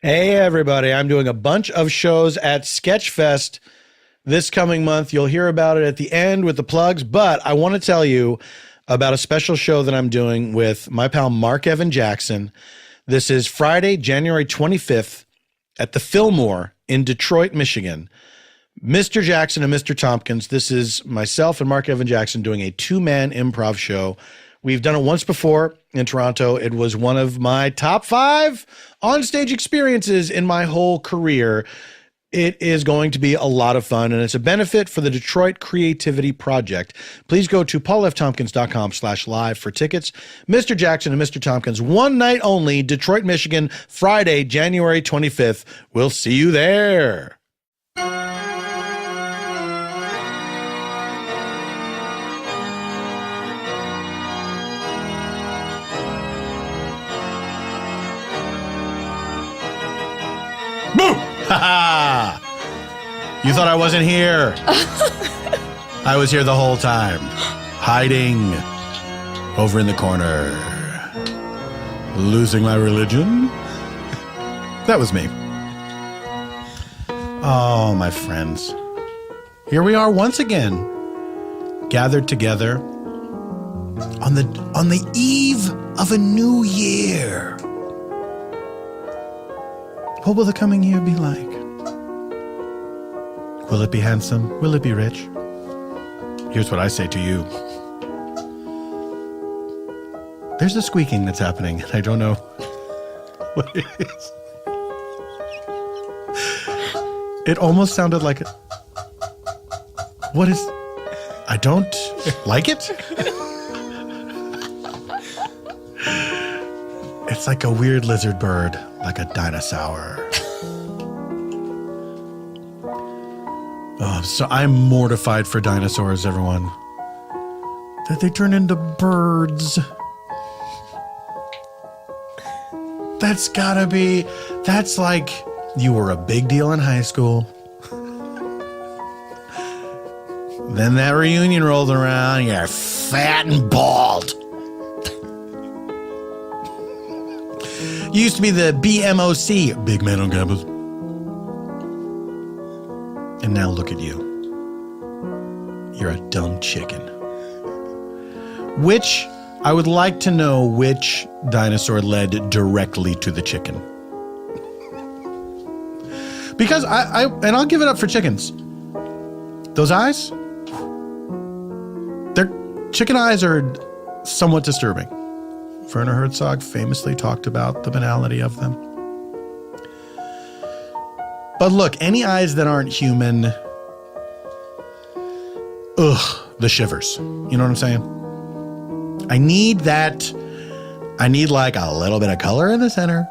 Hey, everybody. I'm doing a bunch of shows at Sketchfest this coming month. You'll hear about it at the end with the plugs, but I want to tell you about a special show that I'm doing with my pal Mark Evan Jackson. This is Friday, January 25th at the Fillmore in Detroit, Michigan. Mr. Jackson and Mr. Tompkins, this is myself and Mark Evan Jackson doing a two-man improv show. We've done it once before in Toronto. It was one of my top 5 onstage experiences in my whole career. It is going to be a lot of fun, and it's a benefit for the Detroit Creativity Project. Please go to paulftompkins.com/live for tickets. Mr. Jackson and Mr. Tompkins, one night only, Detroit, Michigan, Friday, January 25th. We'll see you there. Boo! Ha ha! You thought I wasn't here. I was here the whole time, hiding over in the corner, losing my religion. That was me. Oh, my friends. Here we are once again, gathered together on the eve of a new year. What will the coming year be like? Will it be handsome? Will it be rich? Here's what I say to you. There's a squeaking that's happening, and I don't know what it is. It almost sounded like what is... I don't like it? It's like a weird lizard bird, like a dinosaur. Oh, so I'm mortified for dinosaurs, everyone. That they turn into birds. That's like you were a big deal in high school. Then that reunion rolled around, you're fat and bald. You used to be the BMOC, big man on campus. And now look at you. You're a dumb chicken. I would like to know which dinosaur led directly to the chicken. Because I'll give it up for chickens. Those eyes, chicken eyes are somewhat disturbing. Werner Herzog famously talked about the banality of them. But look, any eyes that aren't human, the shivers. You know what I'm saying? I need like a little bit of color in the center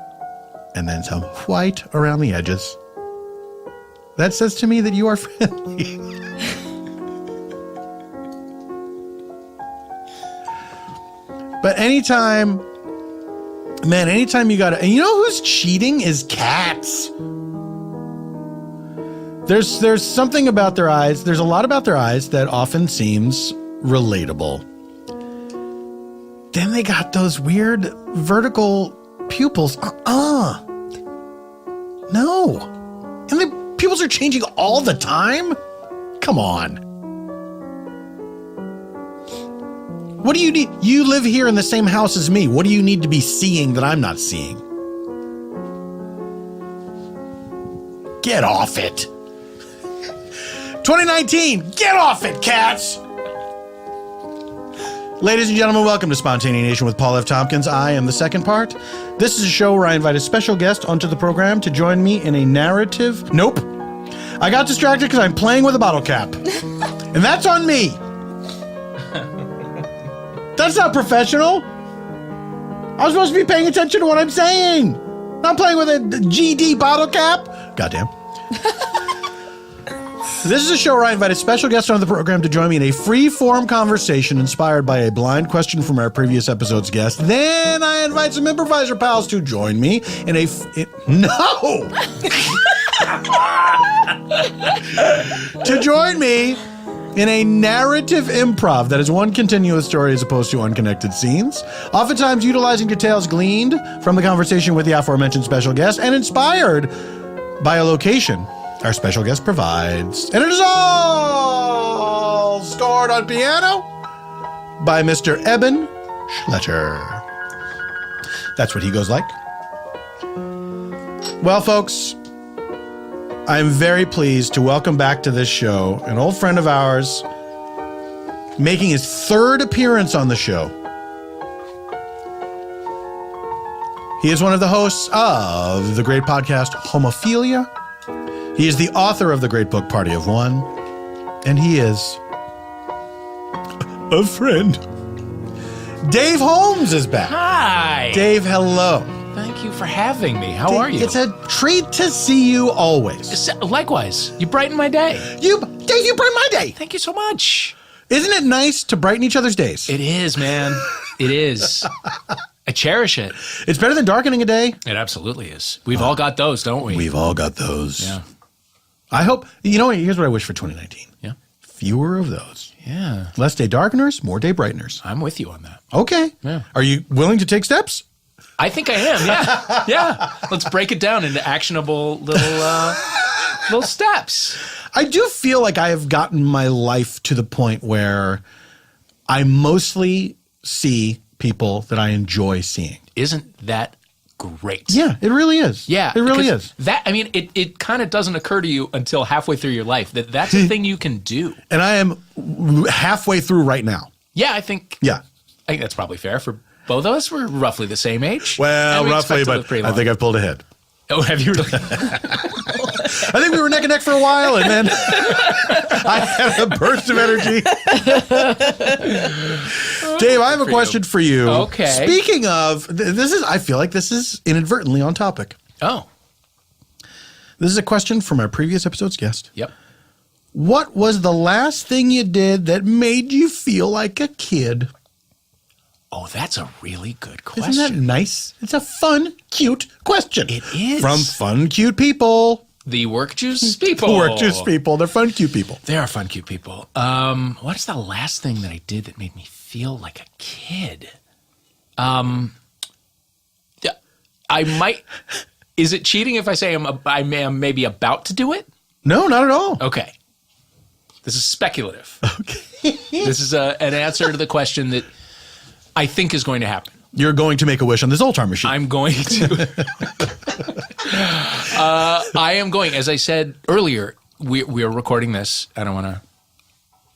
and then some white around the edges. That says to me that you are friendly. But anytime you gotta, and you know who's cheating is cats. There's something about their eyes. There's a lot about their eyes that often seems relatable. Then they got those weird vertical pupils. No. And the pupils are changing all the time? Come on. What do you need? You live here in the same house as me. What do you need to be seeing that I'm not seeing? Get off it. 2019, get off it, cats. Ladies and gentlemen, welcome to Spontaneanation with Paul F. Tompkins. I am the second part. This is a show where I invite a special guest onto the program to join me in a narrative. Nope. I got distracted because I'm playing with a bottle cap. And that's on me. That's not professional. I was supposed to be paying attention to what I'm saying. Not playing with a GD bottle cap. Goddamn. This is a show where I invite a special guest onto the program to join me in a free-form conversation inspired by a blind question from our previous episode's guest. Then I invite some improviser pals to join me in a... No! To join me In a narrative improv that is one continuous story as opposed to unconnected scenes, oftentimes utilizing details gleaned from the conversation with the aforementioned special guest and inspired by a location our special guest provides. And it is all scored on piano by Mr. Eban Schletter. That's what he goes like. Well, folks, I'm very pleased to welcome back to this show an old friend of ours, making his third appearance on the show. He is one of the hosts of the great podcast Homophilia. He is the author of the great book Party of One, and he is a friend. Dave Holmes is back. Hi. Dave, hello. Thank you for having me. How are you? It's a treat to see you always. Likewise. You brighten my day. Dave, you brighten my day. Thank you so much. Isn't it nice to brighten each other's days? It is, man. It is. I cherish it. It's better than darkening a day. It absolutely is. We've all got those, don't we? We've all got those. Yeah. I hope, here's what I wish for 2019. Yeah. Fewer of those. Yeah. Less day darkeners, more day brighteners. I'm with you on that. Okay. Yeah. Are you willing to take steps? I think I am, yeah. Yeah. Let's break it down into actionable little steps. I do feel like I have gotten my life to the point where I mostly see people that I enjoy seeing. Isn't that great? Yeah, it really is. Yeah. It really is. It kind of doesn't occur to you until halfway through your life that that's a thing you can do. And I am halfway through right now. Yeah, I think that's probably fair for both of us. We're roughly the same age. Well, roughly, but I think I've pulled ahead. Oh, have you really? I think we were neck and neck for a while, and then I had a burst of energy. Dave, I have a question for you. Okay. Speaking of, I feel like this is inadvertently on topic. Oh. This is a question from our previous episode's guest. Yep. What was the last thing you did that made you feel like a kid? Oh, that's a really good question. Isn't that nice? It's a fun, cute question. It is. From fun, cute people. The work juice people. The work juice people. They're fun, cute people. They are fun, cute people. What's the last thing that I did that made me feel like a kid? I might. Is it cheating if I say I am maybe about to do it? No, not at all. Okay. This is speculative. Okay. This is an answer to the question that I think is going to happen. You're going to make a wish on this Zoltar machine. I'm going to. I am going. As I said earlier, we are recording this. I don't want to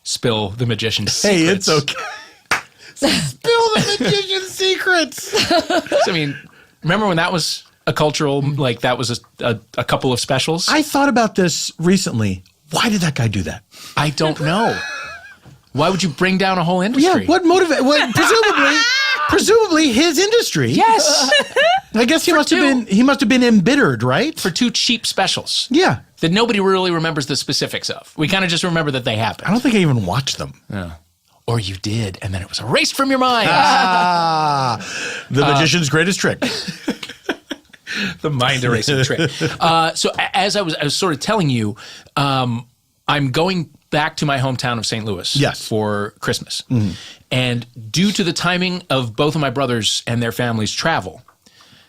spill the magician's secrets. Hey, it's okay. Spill the magician's secrets. So, I mean, remember when that was a cultural, like that was a couple of specials? I thought about this recently. Why did that guy do that? I don't know. Why would you bring down a whole industry? Yeah, what motivated? Well, presumably his industry. Yes. I guess he must have been embittered, right? For two cheap specials. Yeah. That nobody really remembers the specifics of. We kind of just remember that they happened. I don't think I even watched them. Yeah. Or you did, and then it was erased from your mind. The magician's greatest trick. The mind erasing trick. So as I was sort of telling you, I'm going back to my hometown of St. Louis for Christmas. Mm-hmm. And due to the timing of both of my brothers and their families' travel,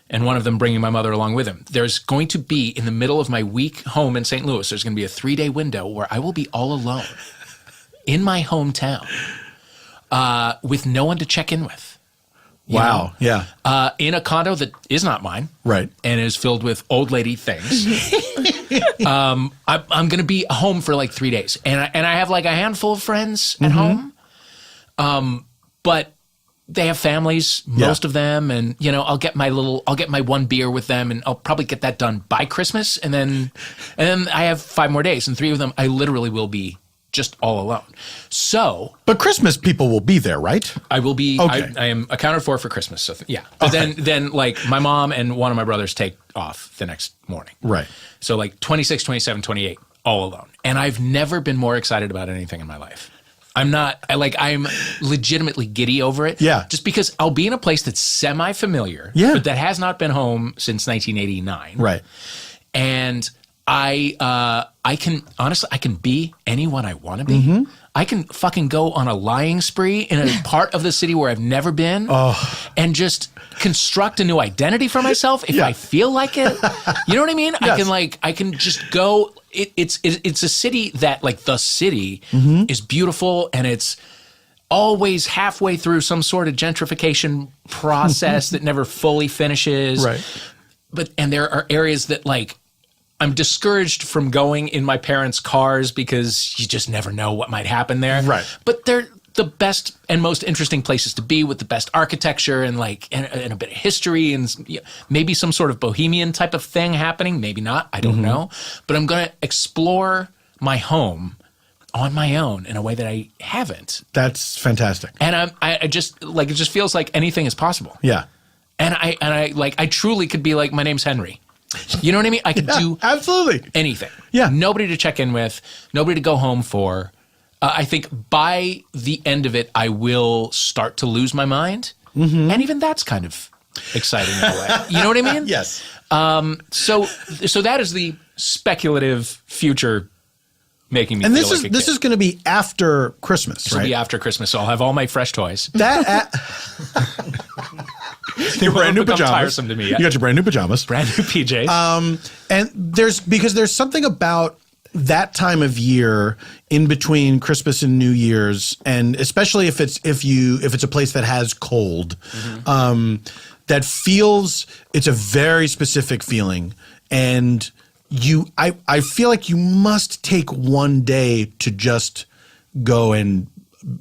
and one of them bringing my mother along with him, there's going to be, in the middle of my week home in St. Louis, there's going to be a 3-day window where I will be all alone in my hometown with no one to check in with. Wow. Yeah. In a condo that is not mine. Right. And is filled with old lady things. I'm going to be home for like 3 days. And I have like a handful of friends at home. But they have families, most of them. And, I'll get my one beer with them, and I'll probably get that done by Christmas. And then I have 5 more days, and 3 of them I literally will be just all alone. So, but Christmas people will be there, right? I will be. Okay. I am accounted for Christmas. So yeah. But then like my mom and one of my brothers take off the next morning. Right. So like 26, 27, 28, all alone. And I've never been more excited about anything in my life. I'm legitimately giddy over it. Yeah. Just because I'll be in a place that's semi-familiar. Yeah. But that has not been home since 1989. Right. And I can be anyone I want to be. Mm-hmm. I can fucking go on a lying spree in a part of the city where I've never been and just construct a new identity for myself if I feel like it. You know what I mean? Yes. I can just go. It's a city that, like, the city is beautiful, and it's always halfway through some sort of gentrification process that never fully finishes. Right. And there are areas that, like, I'm discouraged from going in my parents' cars because you just never know what might happen there. Right. But they're the best and most interesting places to be, with the best architecture and a bit of history and maybe some sort of bohemian type of thing happening. Maybe not. I don't know. But I'm going to explore my home on my own in a way that I haven't. That's fantastic. And I just, like, it just feels like anything is possible. Yeah. And I truly could be like, my name's Henry. You know what I mean? I could do absolutely anything. Yeah. Nobody to check in with, nobody to go home for. I think by the end of it, I will start to lose my mind. And even that's kind of exciting in a way. You know what I mean? Yes. So that is the speculative future making me And feel this like is going to be after Christmas, This will be after Christmas, so I'll have all my fresh toys. Your brand new pajamas. Tiresome to me. You got your brand new pajamas. Brand new PJs. And there's something about that time of year in between Christmas and New Year's, and especially if it's a place that has cold, that feels, it's a very specific feeling. And I feel like you must take one day to just go and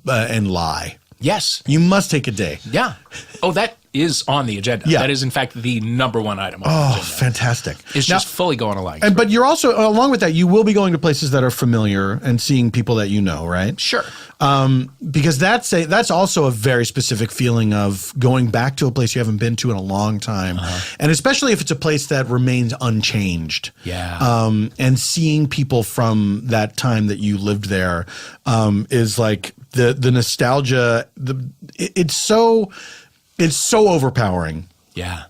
lie. Yes. You must take a day. Yeah. Oh, that is on the agenda. Yeah. That is, in fact, the number one item on the agenda. Fantastic. It's just fully going along. But you're also, along with that, you will be going to places that are familiar and seeing people that you know, right? Sure. Because that's also a very specific feeling of going back to a place you haven't been to in a long time. And especially if it's a place that remains unchanged. Yeah. And seeing people from that time that you lived there is like the nostalgia. It's so overpowering. Yeah.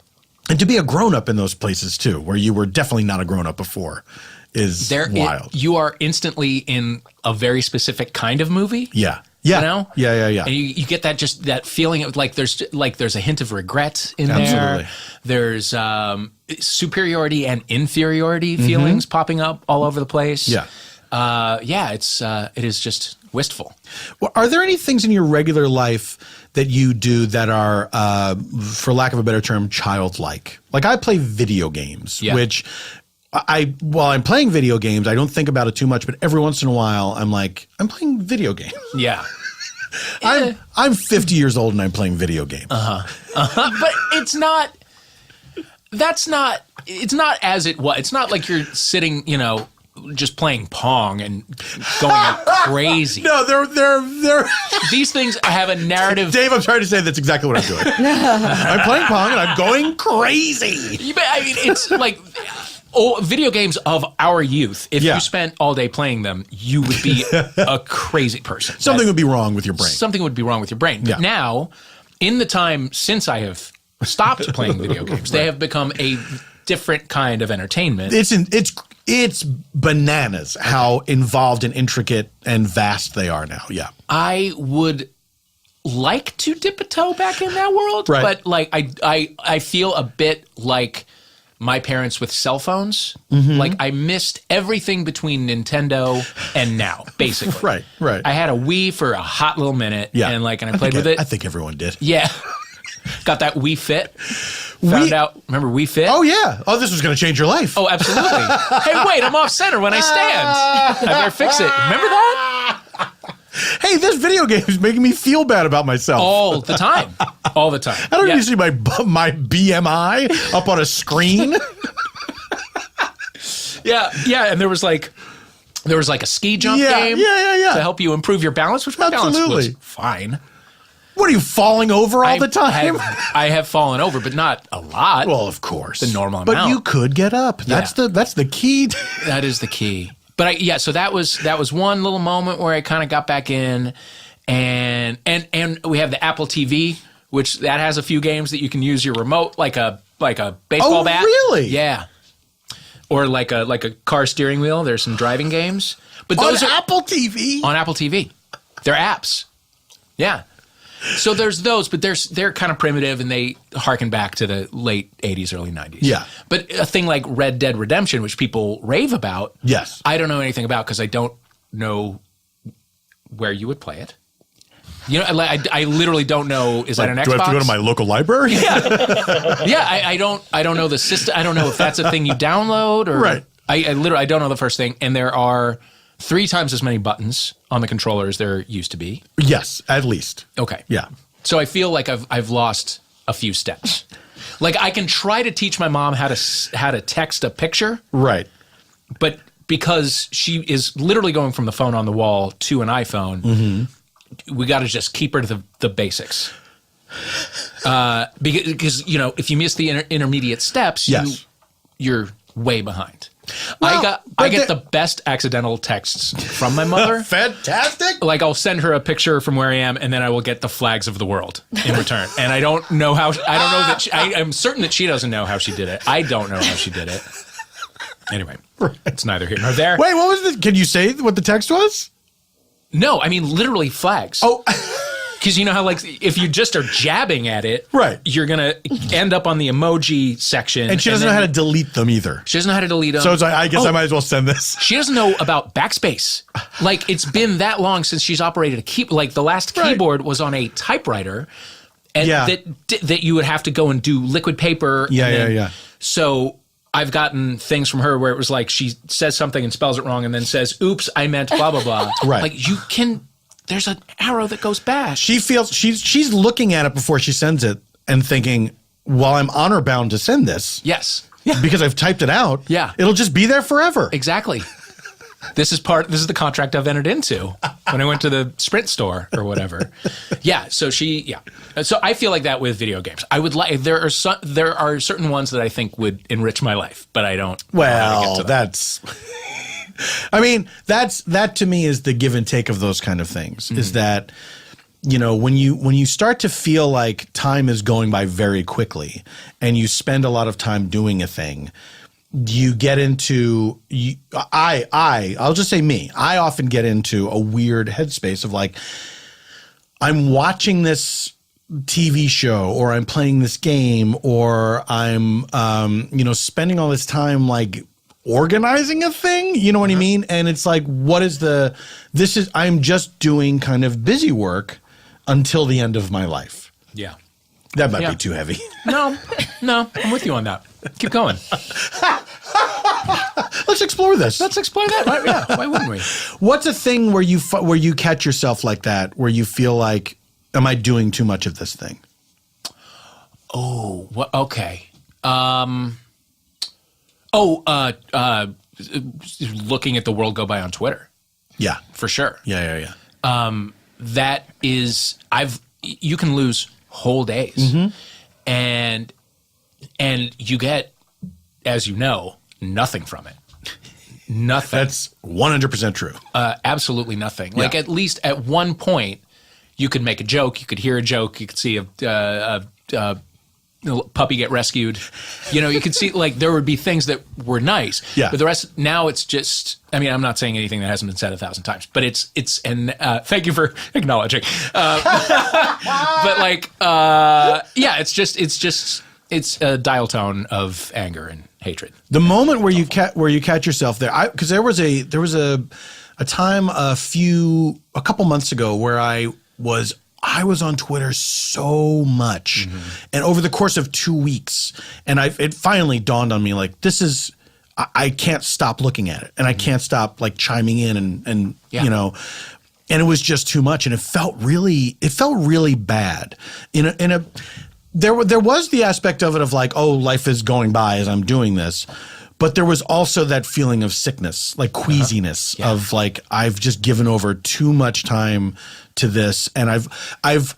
And to be a grown-up in those places too, where you were definitely not a grown-up before, is wild. You are instantly in a very specific kind of movie. Yeah. Yeah. You know? Yeah. And you get that feeling of like there's a hint of regret in Absolutely. there. There's superiority and inferiority feelings popping up all over the place. Yeah. It is just wistful. Well, are there any things in your regular life that you do that are, for lack of a better term, childlike? Like I play video games, which while I'm playing video games, I don't think about it too much, but every once in a while I'm like, I'm playing video games. Yeah. I'm 50 years old and I'm playing video games. But it's not as it was. It's not like you're sitting, just playing Pong and going crazy. No, they're these things have a narrative. Dave, I'm trying to say that's exactly what I'm doing. I'm playing Pong and I'm going crazy. I mean, it's like video games of our youth. If you spent all day playing them, you would be a crazy person. Something would be wrong with your brain. Something would be wrong with your brain. But now, in the time since I have stopped playing video games, they have become a different kind of entertainment. It's bananas how involved and intricate and vast they are now. Yeah. I would like to dip a toe back in that world, but like I feel a bit like my parents with cell phones. Like I missed everything between Nintendo and now, basically. Right. I had a Wii for a hot little minute, and I played with it. I think everyone did. Yeah. Got that Wii Fit. Remember Wii Fit? Oh, yeah. Oh, this was going to change your life. Oh, absolutely. Hey, wait, I'm off center when I stand. I better fix it. Remember that? Hey, this video game is making me feel bad about myself. All the time. All the time. I don't need to see my BMI up on a screen. Yeah, and there was like a ski jump game to help you improve your balance, which my balance was fine. What are you, falling over all the time? I have fallen over, but not a lot. Well, of course. The normal amount. But you could get up. That's the key. That is the key. But so that was one little moment where I kind of got back in, and we have the Apple TV, which that has a few games that you can use your remote like a baseball bat. Oh, really? Yeah. Or like a car steering wheel. There's some driving games. But those on Apple TV? On Apple TV. They're apps. Yeah. So there's those, but they're kind of primitive and they harken back to the late 80s, early 90s. Yeah. But a thing like Red Dead Redemption, which people rave about, yes, I don't know anything about because I don't know where you would play it. You know, I literally don't know. Is that an Xbox? Do I have to go to my local library? Yeah, yeah. I don't know the system. I don't know if that's a thing you download or right. I literally don't know the first thing. And there are 3 times as many buttons on the controller as there used to be. Yes, at least. Okay. Yeah. So I feel like I've lost a few steps. Like I can try to teach my mom how to text a picture. Right. But because she is literally going from the phone on the wall to an iPhone, we got to just keep her to the basics. Because you know, if you miss the intermediate steps, yes, you're way behind. Well, I get the best accidental texts from my mother. Fantastic. Like I'll send her a picture from where I am, and then I will get the flags of the world in return. And I don't know how. I don't know that. I'm certain that she doesn't know how she did it. I don't know how she did it. Anyway, it's neither here nor there. Wait, what was this? Can you say what the text was? No, I mean literally flags. Oh. Because you know how, like, if you just are jabbing at it, right, you're going to end up on the emoji section. And she doesn't know how to delete them either. She doesn't know how to delete them. So it's like, I guess I might as well send this. She doesn't know about backspace. Like, it's been that long since she's operated a keyboard. Like, the last keyboard was on a typewriter. And that you would have to go and do liquid paper. Yeah. So I've gotten things from her where it was like, she says something and spells it wrong and then says, oops, I meant blah, blah, blah. Right. Like, you can... There's an arrow that goes back. She feels she's looking at it before she sends it and thinking, well, I'm honor bound to send this. Yes. Yeah. Because I've typed it out. Yeah. It'll just be there forever. Exactly. This is the contract I've entered into when I went to the Sprint store or whatever. Yeah. So So I feel like that with video games. I would like, there are certain ones that I think would enrich my life, but I don't. Well, that's... I mean, that to me is the give and take of those kind of things, is that, you know, when you start to feel like time is going by very quickly and you spend a lot of time doing a thing, you get into, I'll just say me, I often get into a weird headspace of like, I'm watching this TV show or I'm playing this game or I'm, spending all this time like organizing a thing, you know what I mean? And it's like, I'm just doing kind of busy work until the end of my life. Yeah. That might be too heavy. No, I'm with you on that. Keep going. Let's explore this. Let's explore that. Yeah, why wouldn't we? What's a thing where you catch yourself like that, where you feel like, am I doing too much of this thing? Oh, okay. Looking at the world go by on Twitter. Yeah, for sure. Yeah. That is, you can lose whole days, and you get, as you know, nothing from it. Nothing. That's 100% true. Absolutely nothing. Like at least at one point, you could make a joke, you could hear a joke, you could see a puppy get rescued. You know, you could see like there would be things that were nice. Yeah. But the rest now it's just, I mean, I'm not saying anything that hasn't been said 1,000 times, but thank you for acknowledging. But like, it's a dial tone of anger and hatred. The moment where you catch yourself there, because there was a time a couple months ago where I was on Twitter so much, and over the course of 2 weeks, and it finally dawned on me, like, I can't stop looking at it, and I can't stop like chiming in and you know, and it was just too much, and it felt really bad. There was the aspect of it of like, oh, life is going by as I'm doing this. But there was also that feeling of sickness, like queasiness of like, I've just given over too much time to this. And I've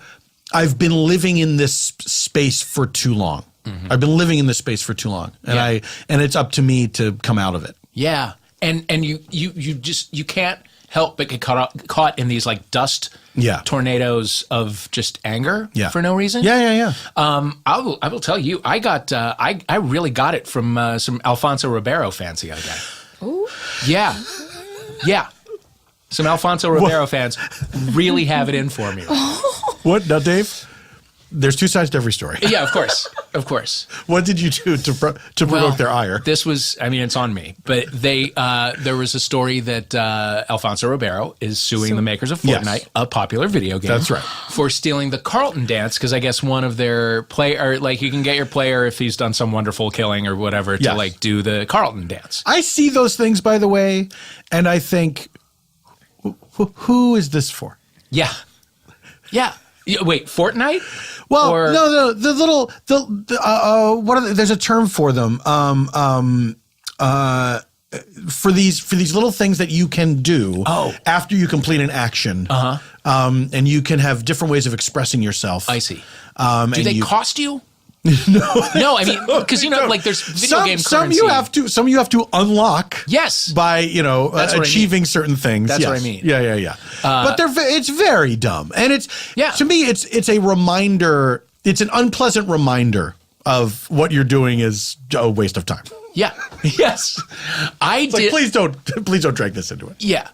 been living in this space for too long. I've been living in this space for too long. And and it's up to me to come out of it. Yeah. And you can't help but get caught in these like dust tornadoes of just anger for no reason. Yeah. I will tell you, I really got it from some Alfonso Ribeiro fans the other day. Ooh. Yeah. Some Alfonso Ribeiro fans really have it in for me. What? Now, Dave, there's two sides to every story. Yeah, of course. Of course. What did you do to provoke their ire? This was, I mean, it's on me. But there was a story that Alfonso Ribeiro is suing the makers of Fortnite, a popular video game. That's right. For stealing the Carlton dance, because I guess one of their like you can get your player if he's done some wonderful killing or whatever to like do the Carlton dance. I see those things, by the way, and I think, who is this for? Yeah. Yeah. Wait, Fortnite? Well, no, the little, there's a term for them. For these little things that you can do after you complete an action. And you can have different ways of expressing yourself. I see. Do they cost you? No, I mean, because like there's video game currency. Some you have to unlock. Yes, by achieving certain things. That's what I mean. Yeah. But it's very dumb, and to me it's a reminder. It's an unpleasant reminder of what you're doing is a waste of time. Yeah. Yes. Please don't drag this into it. Yeah.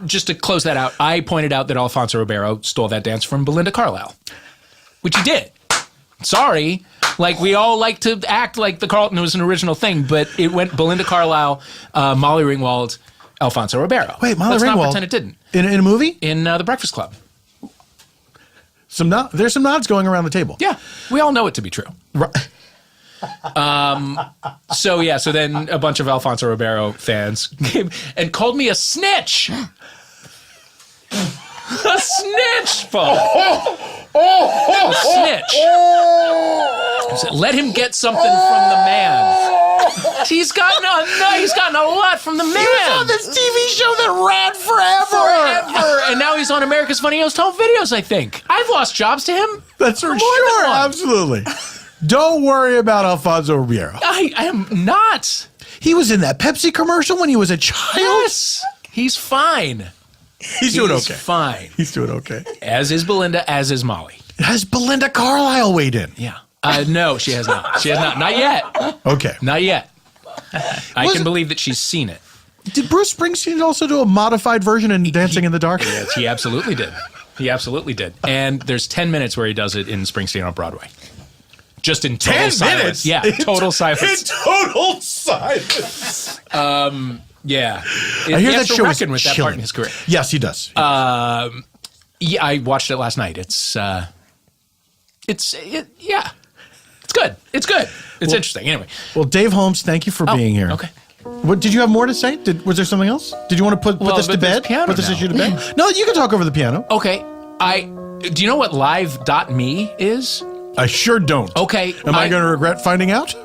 Just to close that out, I pointed out that Alfonso Ribeiro stole that dance from Belinda Carlisle, which he did. Sorry. Like, we all like to act like the Carlton was an original thing, but it went Belinda Carlisle, Molly Ringwald, Alfonso Ribeiro. Wait, Molly Let's Ringwald? not pretend it didn't. In a movie? In The Breakfast Club. There's some nods going around the table. Yeah. We all know it to be true. Right. So then a bunch of Alfonso Ribeiro fans came and called me a snitch. A snitch, Paul. A snitch. Said, let him get something from the man. He's gotten a lot from the man. He was on this TV show that ran forever. And now he's on America's Funniest Home Videos, I think. I've lost jobs to him. That's for sure. Absolutely. Don't worry about Alfonso Ribeiro. I am not. He was in that Pepsi commercial when he was a child. Yes. He's fine. He's doing okay. He's fine. He's doing okay. As is Belinda, as is Molly. Has Belinda Carlisle weighed in? Yeah. No, she has not. She has not. Not yet. Okay. Not yet. I can believe that she's seen it. Did Bruce Springsteen also do a modified version in Dancing in the Dark? Yes, he absolutely did. He absolutely did. And there's 10 minutes where he does it in Springsteen on Broadway. Just in total silence. Yeah, total silence. In total silence. Yeah. I hear that show is with that part in his career. Yes, he does. Yeah, I watched it last night. It's good. It's good. It's interesting. Anyway. Well, Dave Holmes, thank you for being here. Okay. What did you have more to say? Was there something else? Did you want to put this to bed? Put this issue to bed? No, you can talk over the piano. Okay. Do you know what live.me is? I sure don't. Okay. Am I going to regret finding out?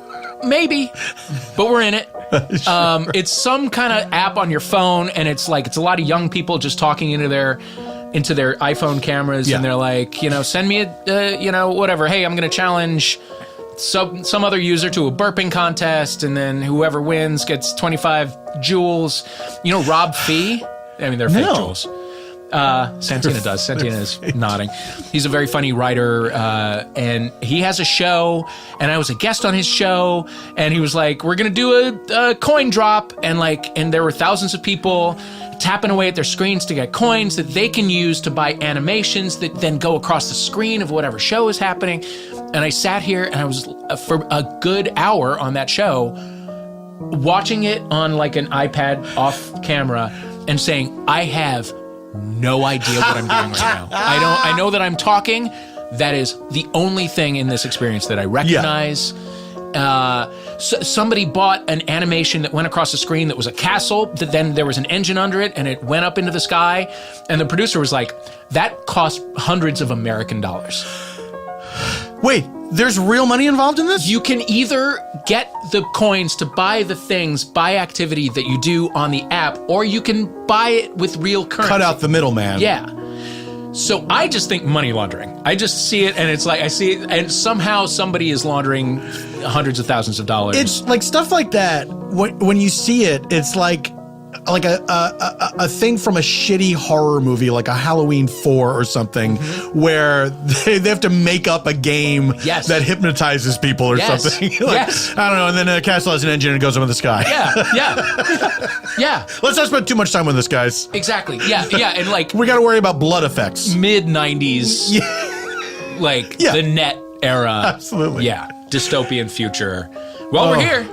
Maybe, but we're in it. Sure. It's some kind of app on your phone, and it's a lot of young people just talking into their iPhone cameras, and they're like, send me whatever. Hey, I'm going to challenge some other user to a burping contest, and then whoever wins gets 25 jewels. Rob Fee? I mean, they're fake jewels. Santina does. Santina is nodding. He's a very funny writer, and he has a show, and I was a guest on his show, and he was like, we're going to do a coin drop, and there were thousands of people tapping away at their screens to get coins that they can use to buy animations that then go across the screen of whatever show is happening. And I sat here, and I was, for a good hour on that show, watching it on an iPad off camera and saying, I have no idea what I'm doing right now. I know that I'm talking. That is the only thing in this experience that I recognize. Somebody bought an animation that went across the screen that was a castle, that then there was an engine under it, and it went up into the sky. And the producer was like, that cost hundreds of American dollars. Wait, there's real money involved in this? You can either get the coins to buy the things by activity that you do on the app, or you can buy it with real currency. Cut out the middleman. Yeah. So I just think money laundering. I just see it, and it's like I see it, and somehow somebody is laundering hundreds of thousands of dollars. It's like stuff like that. When you see it, it's like a thing from a shitty horror movie, like a Halloween 4 or something, where they have to make up a game that hypnotizes people or something. I don't know. And then a castle has an engine and it goes up in the sky. Yeah. Let's not spend too much time on this, guys. Exactly. Yeah. And like we got to worry about blood effects. Mid 90s, the net era. Absolutely. Yeah. Dystopian future. Well, we're here.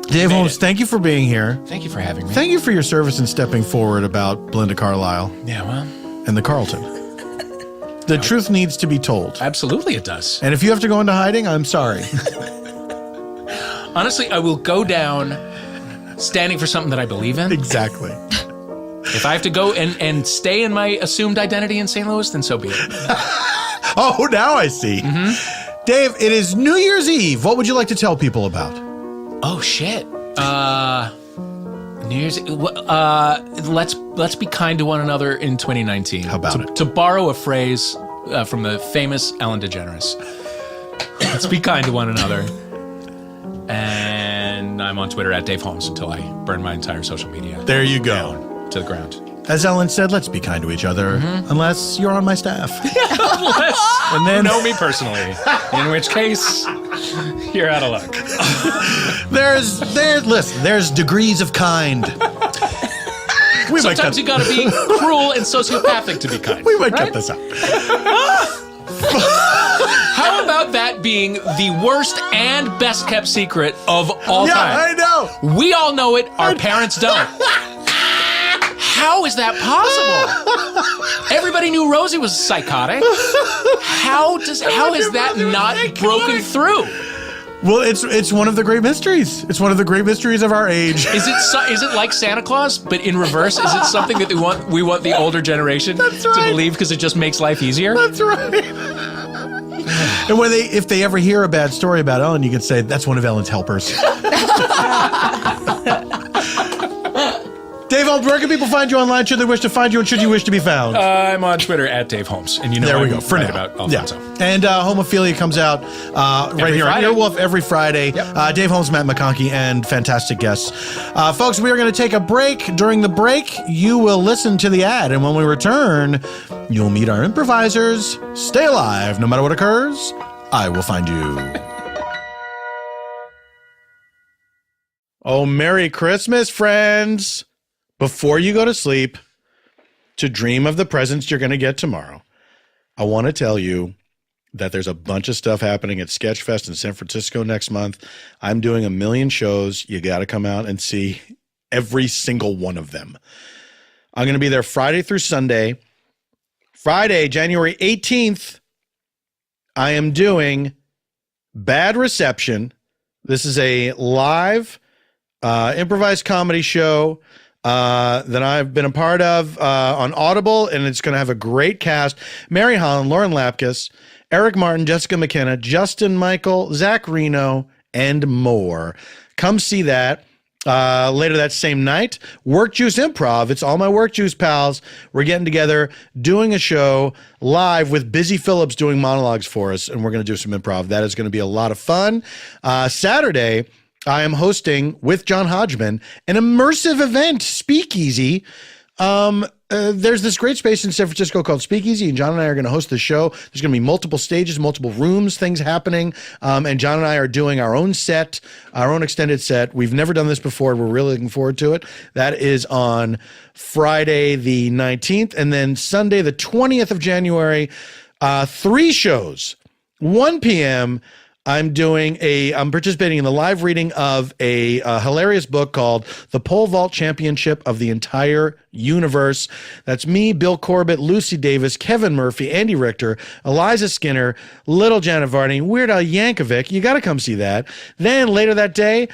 Dave Holmes, thank you for being here. Thank you for having me. Thank you for your service in stepping forward about Belinda Carlisle. Yeah, well. And the Carlton. The truth needs to be told. Absolutely it does. And if you have to go into hiding, I'm sorry. Honestly, I will go down standing for something that I believe in. Exactly. If I have to go and stay in my assumed identity in St. Louis, then so be it. Oh, now I see. Mm-hmm. Dave, it is New Year's Eve. What would you like to tell people about? Oh, shit. New Year's Eve. Let's be kind to one another in 2019. How about it? To borrow a phrase from the famous Ellen DeGeneres. Let's be kind to one another. And I'm on Twitter at Dave Holmes until I burn my entire social media. There you go. Down to the ground. As Ellen said, let's be kind to each other, unless you're on my staff. And then know me personally, in which case you're out of luck. There's degrees of kind. Sometimes you gotta be cruel and sociopathic to be kind. We might cut this out. How about that being the worst and best kept secret of all time? Yeah, I know. We all know it. Our parents don't. How is that possible? Everybody knew Rosie was psychotic. How is that not broken through? Well, it's one of the great mysteries. It's one of the great mysteries of our age. Is it like Santa Claus, but in reverse? Is it something that we want the older generation to believe because it just makes life easier? That's right. And if they ever hear a bad story about Ellen, you can say that's one of Ellen's helpers. Dave Holmes, where can people find you online? Should they wish to find you, and should you wish to be found? I'm on Twitter at Dave Holmes, and there we go. For now, about Alfonso. Yeah. And Homophilia comes out right here on Earwolf every Friday. Yep. Dave Holmes, Matt McConkey, and fantastic guests. Folks, we are going to take a break. During the break, you will listen to the ad, and when we return, you'll meet our improvisers. Stay alive, no matter what occurs. I will find you. Oh, Merry Christmas, friends. Before you go to sleep, to dream of the presents you're going to get tomorrow, I want to tell you that there's a bunch of stuff happening at Sketchfest in San Francisco next month. I'm doing 1 million shows. You got to come out and see every single one of them. I'm going to be there Friday through Sunday. Friday, January 18th, I am doing Bad Reception. This is a live improvised comedy show that I've been a part of on Audible, and it's going to have a great cast. Mary Holland, Lauren Lapkus, Eric Martin, Jessica McKenna, Justin Michael, Zach Reno, and more. Come see that. Later that same night, Work Juice Improv. It's all my Work Juice pals. We're getting together, doing a show live with Busy Phillips doing monologues for us, and we're going to do some improv. That is going to be a lot of fun. Saturday, I am hosting with John Hodgman an immersive event, Speakeasy. There's this great space in San Francisco called Speakeasy, and John and I are going to host the show. There's going to be multiple stages, multiple rooms, things happening. And John and I are doing our own set, our own extended set. We've never done this before. We're really looking forward to it. That is on Friday the 19th, and then Sunday the 20th of January, 3 shows, 1 p.m., I'm participating in the live reading of a hilarious book called The Pole Vault Championship of the Entire Universe. That's me, Bill Corbett, Lucy Davis, Kevin Murphy, Andy Richter, Eliza Skinner, Little Janet Varney, Weird Al Yankovic. You got to come see that. Then later that day,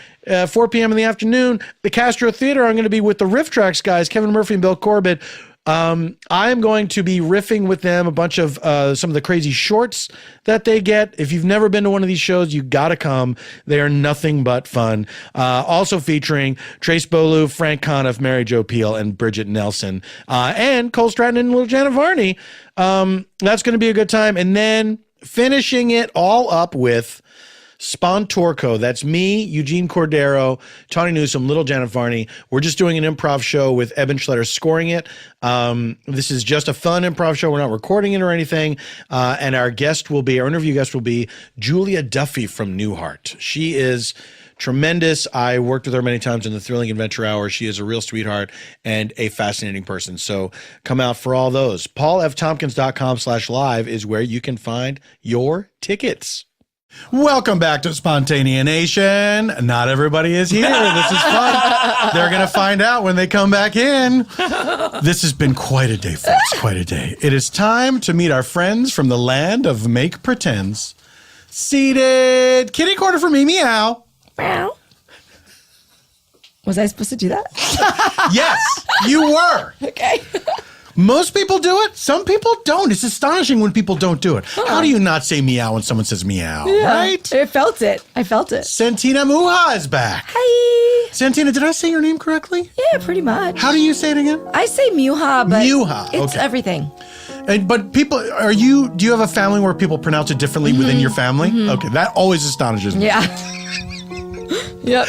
4 p.m. in the afternoon, the Castro Theater, I'm going to be with the Riff Tracks guys, Kevin Murphy and Bill Corbett. I am going to be riffing with them a bunch of some of the crazy shorts that they get. If you've never been to one of these shows, you got to come. They are nothing but fun. Also featuring Trace Bolu, Frank Conniff, Mary Jo Peel, and Bridget Nelson, and Cole Stratton and Little Janet Varney. That's going to be a good time. And then finishing it all up with Spontorco. That's me, Eugene Cordero, Tawny Newsome, Little Janet Varney. We're just doing an improv show with Eban Schletter scoring it. This is just a fun improv show. We're not recording it or anything. And our interview guest will be Julia Duffy from Newhart. She is tremendous. I worked with her many times in the Thrilling Adventure Hour. She is a real sweetheart and a fascinating person. So come out for all those. PaulFTompkins.com/live is where you can find your tickets. Welcome back to Spontaneanation. Not everybody is here. This is fun. They're going to find out when they come back in. This has been quite a day, folks. Quite a day. It is time to meet our friends from the land of make pretends. Seated. Kitty corner for me, meow. Meow. Was I supposed to do that? Yes, you were. Okay. Most people do it. Some people don't. It's astonishing when people don't do it. How do you not say meow when someone says meow, right? I felt it. Santina Muha is back. Hi. Santina, did I say your name correctly? Yeah, pretty much. How do you say it again? I say Muha, but Muha, it's okay. Everything. But people, do you have a family where people pronounce it differently within your family? Okay, that always astonishes me. Yeah. Yep.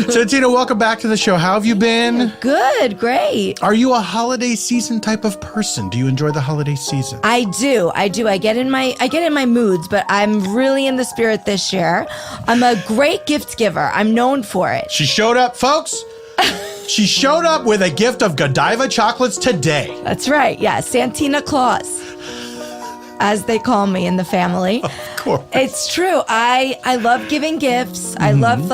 Santina, welcome back to the show. How have you been? Good, great. Are you a holiday season type of person? Do you enjoy the holiday season? I do. I get in my moods, but I'm really in the spirit this year. I'm a great gift giver. I'm known for it. She showed up, folks. She showed up with a gift of Godiva chocolates today. That's right. Yeah, Santina Claus, as they call me in the family. Of course. It's true. I love giving gifts. I love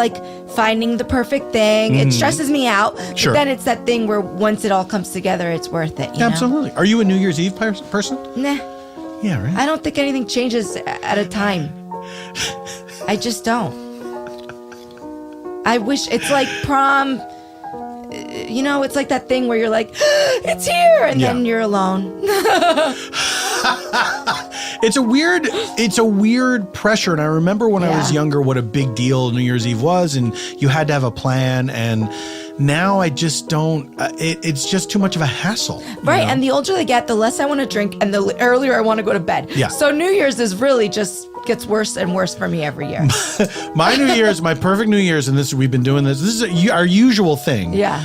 finding the perfect thing. It stresses me out. Sure. But then it's that thing where once it all comes together, it's worth it. You know? Absolutely. Are you a New Year's Eve person? Nah. Yeah, right. I don't think anything changes at a time. I just don't. I wish it's like prom. It's like that thing where you're like, it's here, and then you're alone. It's a weird pressure. And I remember when I was younger what a big deal New Year's Eve was, and you had to have a plan. And now I just don't. It's just too much of a hassle. Right. And the older I get, the less I want to drink, and the earlier I want to go to bed. Yeah. So New Year's is really just gets worse and worse for me every year. My New Year's, my perfect New Year's, and we've been doing this. This is our usual thing. Yeah.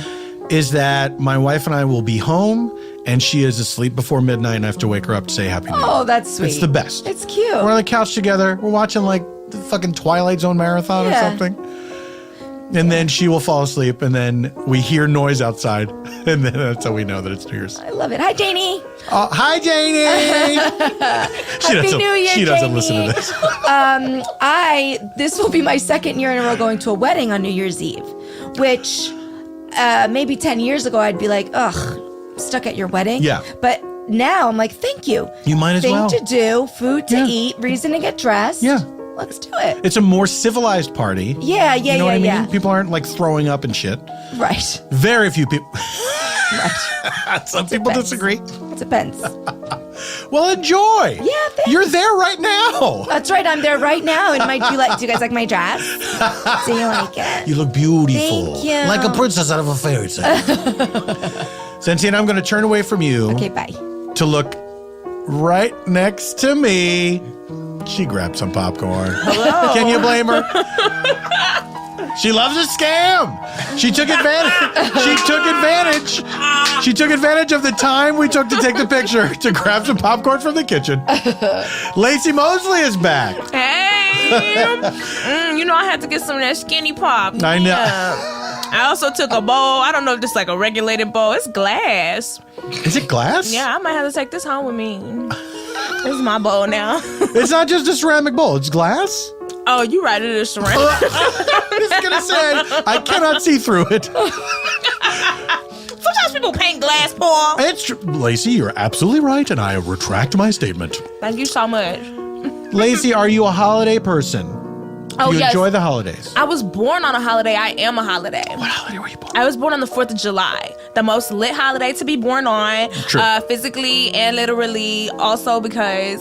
Is that my wife and I will be home, and she is asleep before midnight, and I have to wake her up to say Happy New Year. Oh, that's sweet. It's the best. It's cute. We're on the couch together. We're watching like the fucking Twilight Zone marathon or something. And then she will fall asleep, and then we hear noise outside, and then that's how we know that it's New Year's. I love it. Hi, Janie. Hi, Janie. Happy New Year, She doesn't listen to this. This will be my second year in a row going to a wedding on New Year's Eve, which maybe 10 years ago I'd be like, ugh, stuck at your wedding. Yeah. But now I'm like, thank you. You might as well. Thing to do, food to eat, reason to get dressed. Yeah. Let's do it. It's a more civilized party. Yeah. You know what I mean? People aren't like throwing up and shit. Right. Very few people. Right. Some people disagree. It depends. Well, enjoy. Yeah, thanks. You're there right now. That's right. I'm there right now. And do you guys like my dress? Do you like it? You look beautiful. Thank you. Like a princess out of a fairy tale. Santina, I'm going to turn away from you. Okay, bye. To look right next to me. She grabbed some popcorn. Hello. Can you blame her? She loves a scam. She took advantage. She took advantage of the time we took to take the picture to grab some popcorn from the kitchen. Laci Mosley is back. Hey. I had to get some of that skinny pop. I know. I also took a bowl. I don't know if this is like a regulated bowl. It's glass. Is it glass? Yeah, I might have to take this home with me. This is my bowl now. It's not just a ceramic bowl. It's glass? Oh, you right. It is ceramic. I was going to say, I cannot see through it. Sometimes people paint glass, Paul. It's true. Laci, you're absolutely right, and I retract my statement. Thank you so much. Laci, are you a holiday person? Oh, you yes. enjoy the holidays? I was born on a holiday. I am a holiday. What holiday were you born? I was born on the 4th of July, the most lit holiday to be born on, True. Physically and literally. Also because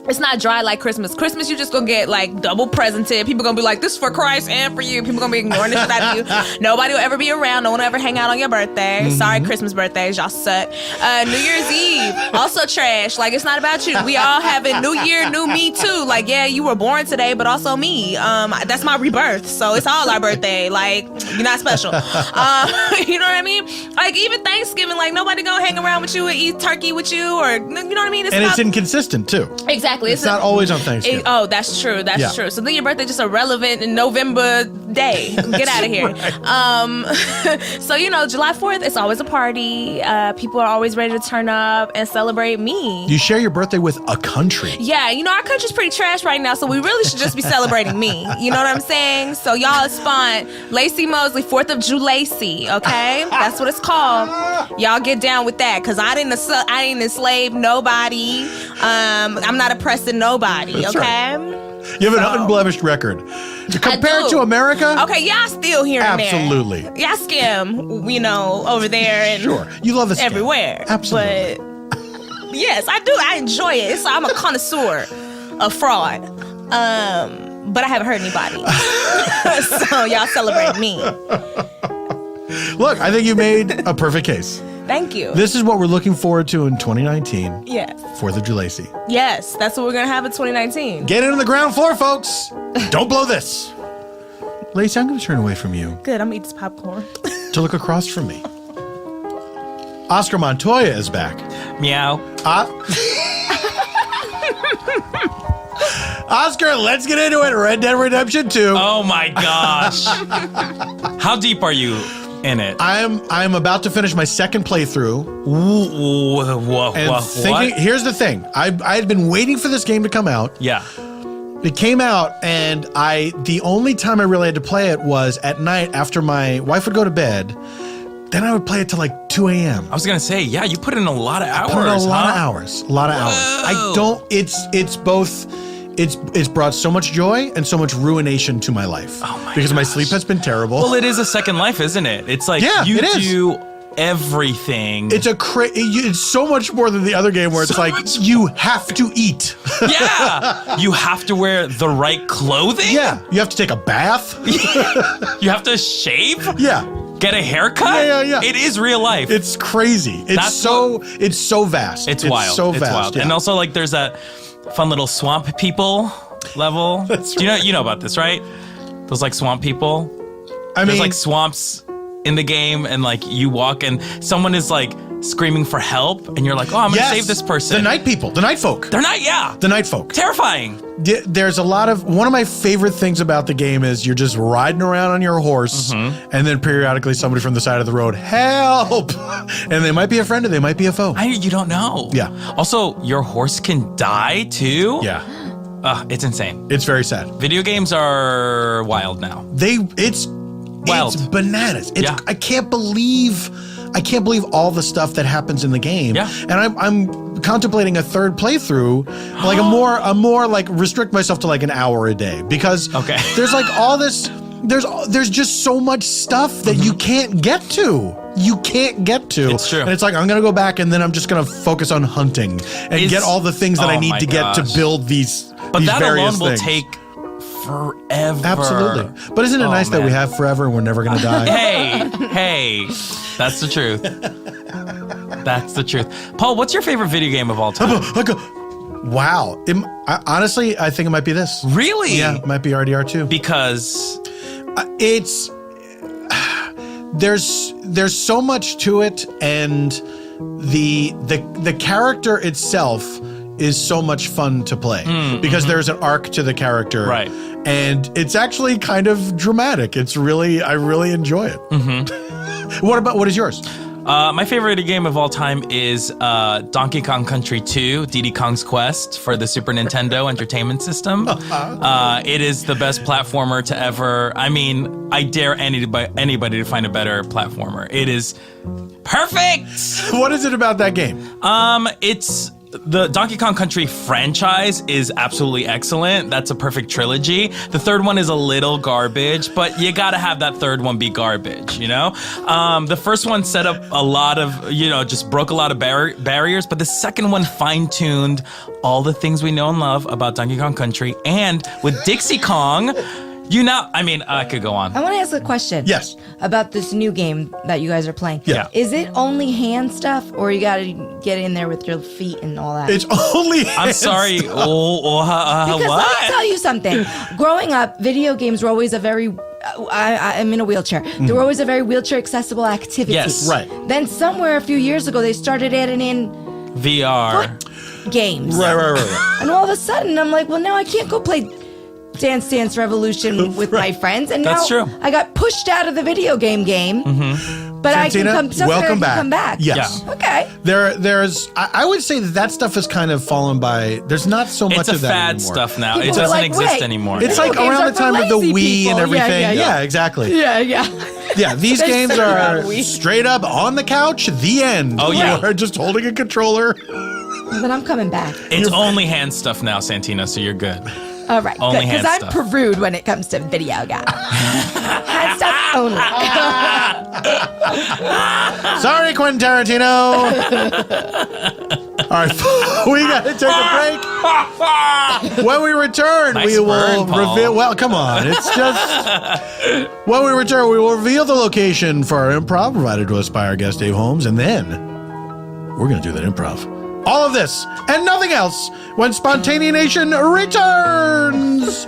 it's not dry like Christmas. Christmas, you just gonna get like double presented. People gonna be like, this is for Christ and for you. People gonna be ignoring the shit out of you. Nobody will ever be around. No one will ever hang out on your birthday. Sorry, Christmas birthdays, y'all suck. New Year's Eve, also trash. Like, it's not about you. We all having New Year, new me too. Like, yeah, you were born today, but also me. That's my rebirth. So it's all our birthday. Like, you're not special. You know what I mean? Like, even Thanksgiving, like, nobody gonna hang around with you and eat turkey with you, or, you know what I mean? It's inconsistent too. Exactly. It's not always on Thanksgiving. That's true. That's true. So then your birthday just a relevant in November day. Get out of here. So, you know, July 4th, it's always a party. People are always ready to turn up and celebrate me. You share your birthday with a country. Yeah, you know, our country's pretty trash right now, so we really should just be celebrating me. You know what I'm saying? So y'all spawn Laci Mosley, 4th of July-cy, okay? That's what it's called. Y'all get down with that, because I didn't enslave nobody. I'm not oppressing nobody, That's okay? Right. You have an unblemished record. Compared to America? Okay, y'all still here and there. Absolutely. Y'all skim, you know, over there and sure. You love the everywhere. Absolutely. But yes, I do. I enjoy it. I'm a connoisseur of fraud. But I haven't hurt anybody. So y'all celebrate me. Look, I think you made a perfect case. Thank you. This is what we're looking forward to in 2019. Yes. 4th of July-cy. Yes, that's what we're going to have in 2019. Get into the ground floor, folks. Don't blow this. Laci, I'm going to turn away from you. Good, I'm eating this popcorn. To look across from me. Oscar Montoya is back. Meow. Oscar, let's get into it. Red Dead Redemption 2. Oh my gosh. How deep are you in it? I'm about to finish my second playthrough. What? Here's the thing. I had been waiting for this game to come out. Yeah. It came out, and the only time I really had to play it was at night after my wife would go to bed. Then I would play it till like 2 a.m. I was gonna say, yeah, you put in a lot of hours. I put in a lot of hours. A lot of hours. I don't. It's both. It's brought so much joy and so much ruination to my life. Oh my because my gosh. sleep has been terrible. Well, it is a second life, isn't it? It's like you do everything. It's so much more than the other game where it's like you have to eat. Yeah, you have to wear the right clothing. Yeah, you have to take a bath. You have to shave. Yeah. Get a haircut? Yeah. It is real life. It's crazy. It's so vast. It's wild. So vast. Wild. Yeah. And also, like, there's that fun little swamp people level. That's Do you know about this, right? Those like swamp people. There's like swamps in the game, and like you walk and someone is like screaming for help, and you're like, oh, I'm gonna save this person. The night people, the night folk. They're not, yeah. The night folk. Terrifying. There's one of my favorite things about the game is you're just riding around on your horse, and then periodically somebody from the side of the road, help! And they might be a friend or they might be a foe. You don't know. Yeah. Also, your horse can die too. Yeah. It's insane. It's very sad. Video games are wild now. It's wild. It's bananas. I can't believe all the stuff that happens in the game. Yeah. And I'm contemplating a third playthrough, like a more like restrict myself to like an hour a day, because there's like all this, there's just so much stuff that you can't get to. It's true. And it's like, I'm going to go back and then I'm just going to focus on hunting and get all the things that I need to get to build these But that various alone will things. take forever. Absolutely. But isn't it nice that we have forever and we're never going to die? Hey, that's the truth. That's the truth. Paul, what's your favorite video game of all time? Wow. Honestly, I think it might be this. Really? Yeah, it might be RDR2. Because there's so much to it, and the character itself is so much fun to play because there's an arc to the character. Right. And it's actually kind of dramatic. I really enjoy it. What is yours? My favorite game of all time is Donkey Kong Country 2, Diddy Kong's Quest for the Super Nintendo Entertainment System. It is the best platformer to ever. I mean, I dare anybody to find a better platformer. It is perfect. What is it about that game? It's the Donkey Kong Country franchise is absolutely excellent. That's a perfect trilogy. The third one is a little garbage, but you gotta have that third one be garbage, you know? The first one set up a lot of, just broke a lot of barriers, but the second one fine-tuned all the things we know and love about Donkey Kong Country, and with Dixie Kong, I could go on. I want to ask a question. Yes. About this new game that you guys are playing. Yeah. Is it only hand stuff, or you got to get in there with your feet and all that? It's only. I'm sorry. Because What? let me tell you something. Growing up, video games were always a very. I'm in a wheelchair. They were always a very wheelchair accessible activity. Yes. Right. Then somewhere a few years ago, they started adding in VR. games. Right. And all of a sudden, I'm like, well, now I can't go play Dance Dance Revolution with my friends. And That's now true. I got pushed out of the video game. But Santina, I can come. welcome back. Come back. Yes. Yeah. Okay. There's. I would say that stuff has kind of fallen by. There's not so much It's a of that fad anymore. stuff now. People It are doesn't like, exist wait. anymore. It's Video like games around are the for time of the lazy Wii people. and everything. Yeah. Exactly. Yeah. Yeah, these There's games something are about Wii. straight up on the couch. The end. Oh, yeah. You are just holding a controller. But I'm coming back. It's only hand stuff now, Santina, so you're good. All right. Only Because hand I'm stuff. prude when it comes to video games. Hand stuff only. Sorry, Quentin Tarantino. All right, we got to take a break. When we return, Nice we will burn, Paul. reveal. Well, come on, it's just. When we return, we will reveal the location for our improv provided to us by our guest Dave Holmes, and then we're going to do that improv. All of this and nothing else when Spontaneanation returns.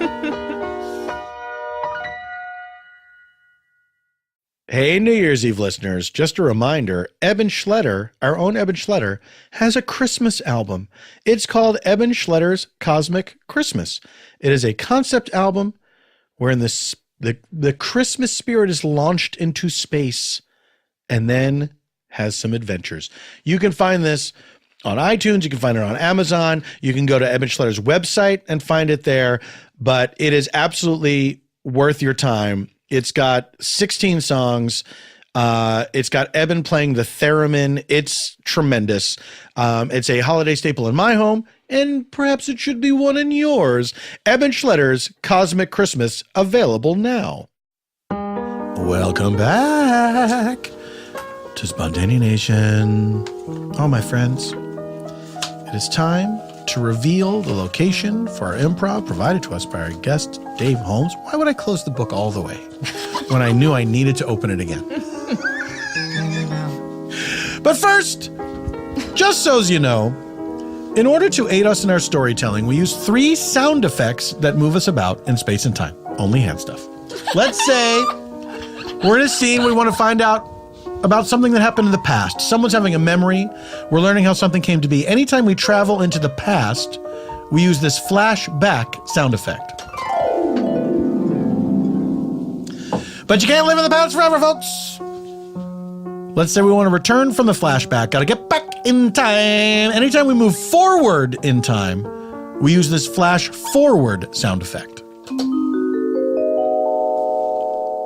Hey, New Year's Eve listeners, just a reminder, Eban Schletter, our own Eban Schletter, has a Christmas album. It's called Eban Schletter's Cosmic Christmas. It is a concept album wherein the Christmas spirit is launched into space and then has some adventures. You can find this on iTunes. You can find it on Amazon. You can go to Eban Schletter's website and find it there, but it is absolutely worth your time. It's got 16 songs. It's got Eban playing the theremin. It's tremendous. It's a holiday staple in my home, and perhaps it should be one in yours. Eban Schletter's Cosmic Christmas, available now. Welcome back to Spontaneanation. Oh, my friends. It is time to reveal the location for our improv provided to us by our guest, Dave Holmes. Why would I close the book all the way when I knew I needed to open it again? But first, just so you know, in order to aid us in our storytelling, we use 3 sound effects that move us about in space and time. Only hand stuff. Let's say we're in a scene, we want to find out about something that happened in the past. Someone's having a memory. We're learning how something came to be. Anytime we travel into the past, we use this flashback sound effect. But you can't live in the past forever, folks. Let's say we want to return from the flashback. Got to get back in time. Anytime we move forward in time, we use this flash forward sound effect.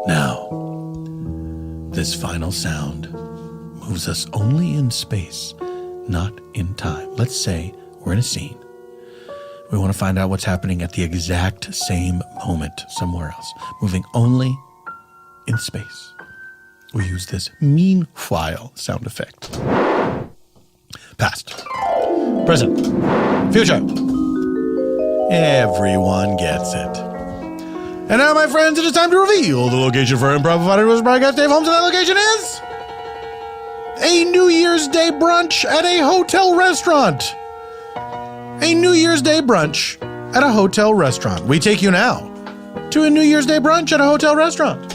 Now, this final sound moves us only in space, not in time. Let's say we're in a scene. We want to find out what's happening at the exact same moment somewhere else, moving only in space. We use this meanwhile sound effect. Past, present, future. Everyone gets it. And now, my friends, it is time to reveal the location for improv provided to us by our guest Dave Holmes, and that location is a New Year's Day brunch at a hotel restaurant. A New Year's Day brunch at a hotel restaurant. We take you now to a New Year's Day brunch at a hotel restaurant.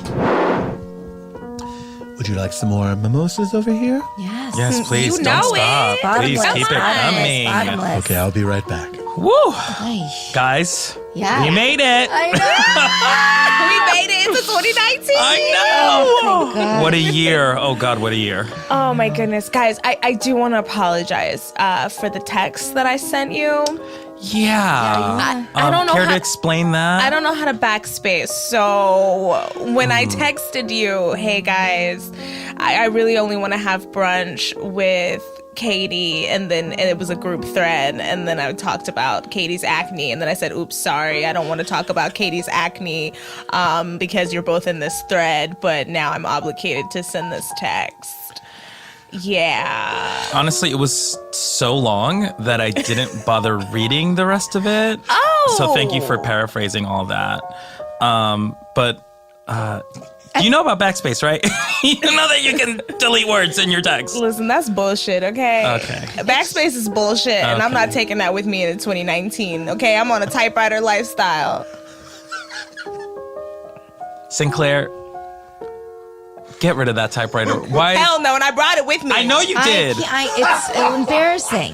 Would you like some more mimosas over here? Yes. Yes, please You don't know stop. it. Please Bottomless, keep it coming. bottomless. Okay, I'll be right back. Woo! Ay. Guys, Yeah. we made it. I We made it into 2019. I know. know. God. What a year. Oh, God, what a year. Oh my goodness, guys! I do want to apologize for the text that I sent you. Yeah. I don't know Care how- to explain that? I don't know how to backspace, so when I texted you, hey guys, I really only want to have brunch with Katie, and it was a group thread, and then I talked about Katie's acne, and then I said, oops, sorry, I don't want to talk about Katie's acne because you're both in this thread, but now I'm obligated to send this text. Yeah. Honestly, it was so long that I didn't bother reading the rest of it. Oh. So thank you for paraphrasing all that. You know about backspace, right? You know that you can delete words in your text. Listen, that's bullshit, okay? Okay. Backspace is bullshit, and I'm not taking that with me into 2019, okay? I'm on a typewriter lifestyle. Sinclair, get rid of that typewriter. Why? Hell no, and I brought it with me. I know you did. It's embarrassing.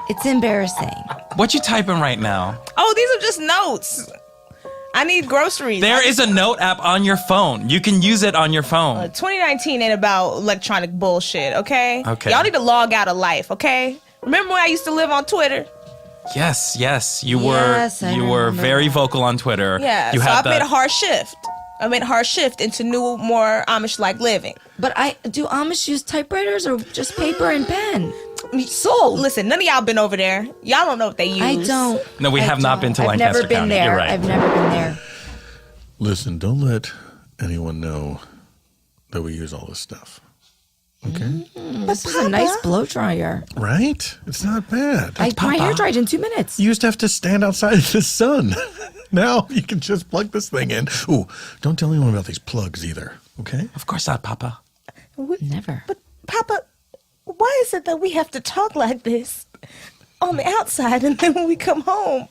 It's embarrassing. What you typing right now? Oh, these are just notes. I need groceries. There is a note app on your phone. You can use it on your phone. 2019 ain't about electronic bullshit, okay? Okay. Y'all need to log out of life, okay? Remember when I used to live on Twitter? Yes. You Yes, I were remember very that. vocal on Twitter. Yeah, You so had I've made a hard shift. I made a hard shift into new, more Amish-like living. But do Amish use typewriters or just paper and pen? Sold. Listen, none of y'all been over there. Y'all don't know what they use. I don't. No, we I have not don't. been to I've Lancaster never been County. there. You're right. I've never been there. Listen, don't let anyone know that we use all this stuff. Okay? This is a nice blow dryer. Right? It's not bad. My hair dried in 2 minutes. You used to have to stand outside in the sun. Now you can just plug this thing in. Ooh, don't tell anyone about these plugs either. Okay? Of course not, Papa. Never. But, Papa, why is it that we have to talk like this on the outside, and then when we come home,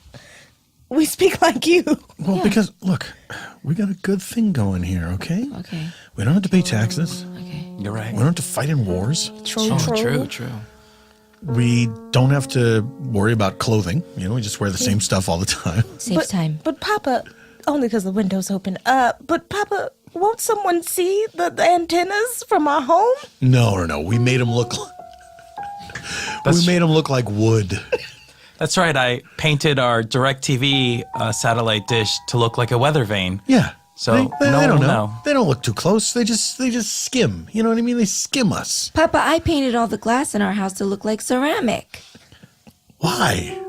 we speak like you? Well, because, look, we got a good thing going here, okay? Okay. We don't have to pay taxes. Okay. You're right. We don't have to fight in wars. True. True. We don't have to worry about clothing. You know, we just wear the same stuff all the time. Saves time. But Papa, only because the window's open up. But Papa, won't someone see the antennas from our home? No. We made them look like wood. That's right. I painted our DirecTV satellite dish to look like a weather vane. Yeah. So they no one don't will know. know. They don't look too close. They just skim. You know what I mean? They skim us. Papa, I painted all the glass in our house to look like ceramic. Why?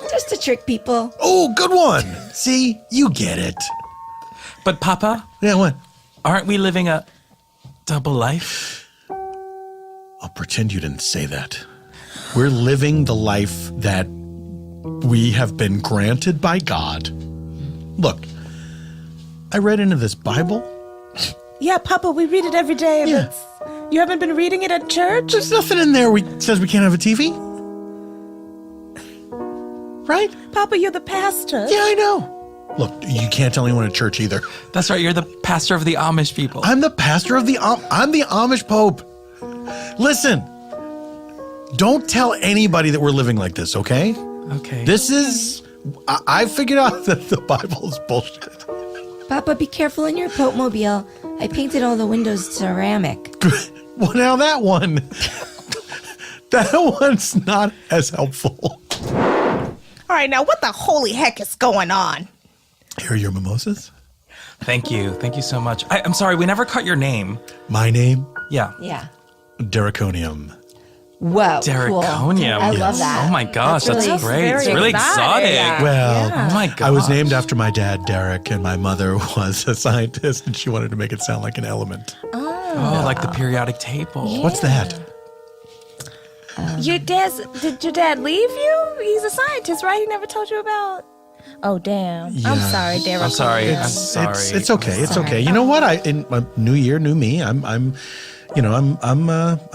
Just to trick people. Oh, good one. See, you get it. But Papa, Yeah, what? aren't we living a double life? I'll pretend you didn't say that. We're living the life that we have been granted by God. Look, I read into this Bible. Yeah, Papa, we read it every day. Yeah. You haven't been reading it at church? There's nothing in there says we can't have a TV. Right? Papa, you're the pastor. Yeah, I know. Look, you can't tell anyone at church either. That's right. You're the pastor of the Amish people. I'm the pastor of I'm the Amish Pope. Listen, don't tell anybody that we're living like this, okay? Okay. This is, I figured out that the Bible is bullshit. Papa, be careful in your Pope mobile. I painted all the windows ceramic. Well, now that one's not as helpful. All right, now what the holy heck is going on? Here are your mimosas. Thank you. Thank you so much. I'm sorry. We never caught your name. My name, Yeah. Yeah. Derriconium. Whoa. Derriconium. Cool. I Yes. love that. Oh my gosh, that's really- great. It's very really exotic. exotic. Well, Oh my god. I was named after my dad, Derek, and my mother was a scientist, and she wanted to make it sound like an element. Oh, like the periodic table. What's that? Did your dad leave you? He's a scientist, right? He never told you about. Oh damn! I'm Yeah. sorry, Derek. I'm sorry. I'm It's sorry. It's okay. It's Sorry. okay. You know what? In new year, new me. I'm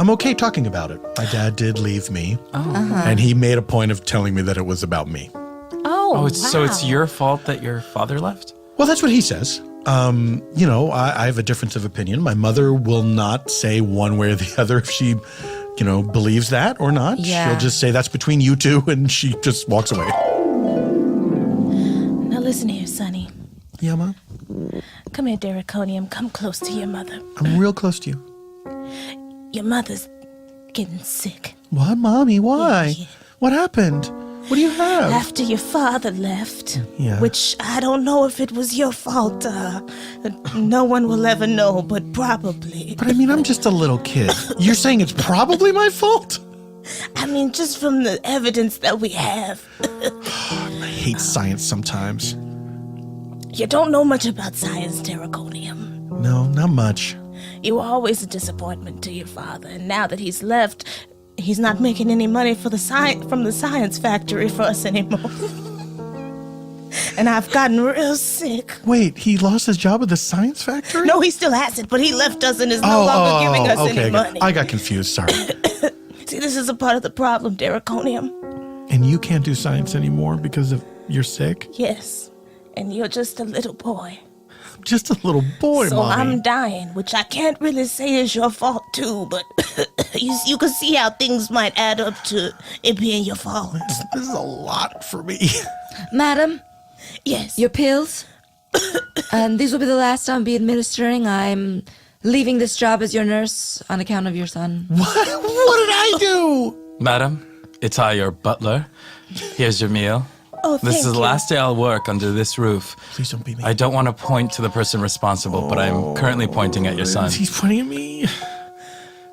okay talking about it. My dad did leave me, and he made a point of telling me that it was about me. Oh, So it's your fault that your father left? Well, that's what he says. I have a difference of opinion. My mother will not say one way or the other if she, believes that or not. Yeah. She'll just say that's between you two, and she just walks away. Now listen here, Sonny. Yeah, Mom? Come here, Derriconium. Come close to your mother. I'm real close to you. Your mother's getting sick. What, Mommy? Why? Yeah. What happened? What do you have? After your father left, Yeah. which I don't know if it was your fault. No one will ever know, but probably. But I mean, I'm just a little kid. You're saying it's probably my fault? I mean, just from the evidence that we have. I hate science sometimes. You don't know much about science, Draconium. No, not much. You were always a disappointment to your father, and now that he's left, he's not making any money from the science factory for us anymore. And I've gotten real sick. Wait, he lost his job at the science factory? No, he still has it, but he left us and is no longer giving us any money. I got confused, sorry. See, this is a part of the problem, Draconium. And you can't do science anymore because you're sick? Yes, and you're just a little boy. Just a little boy, So Mommy. I'm dying, which I can't really say is your fault too, but you can see how things might add up to it being your fault. This is a lot for me. Madam, Yes. your pills. And these will be the last I'll be administering. I'm leaving this job as your nurse on account of your son. What did I do? Madam, it's I, your butler. Here's your meal. Oh, This thank is the you. last day I'll work under this roof. Please don't beat me. I don't want to point to the person responsible, but I'm currently pointing at your son. He's pointing at me.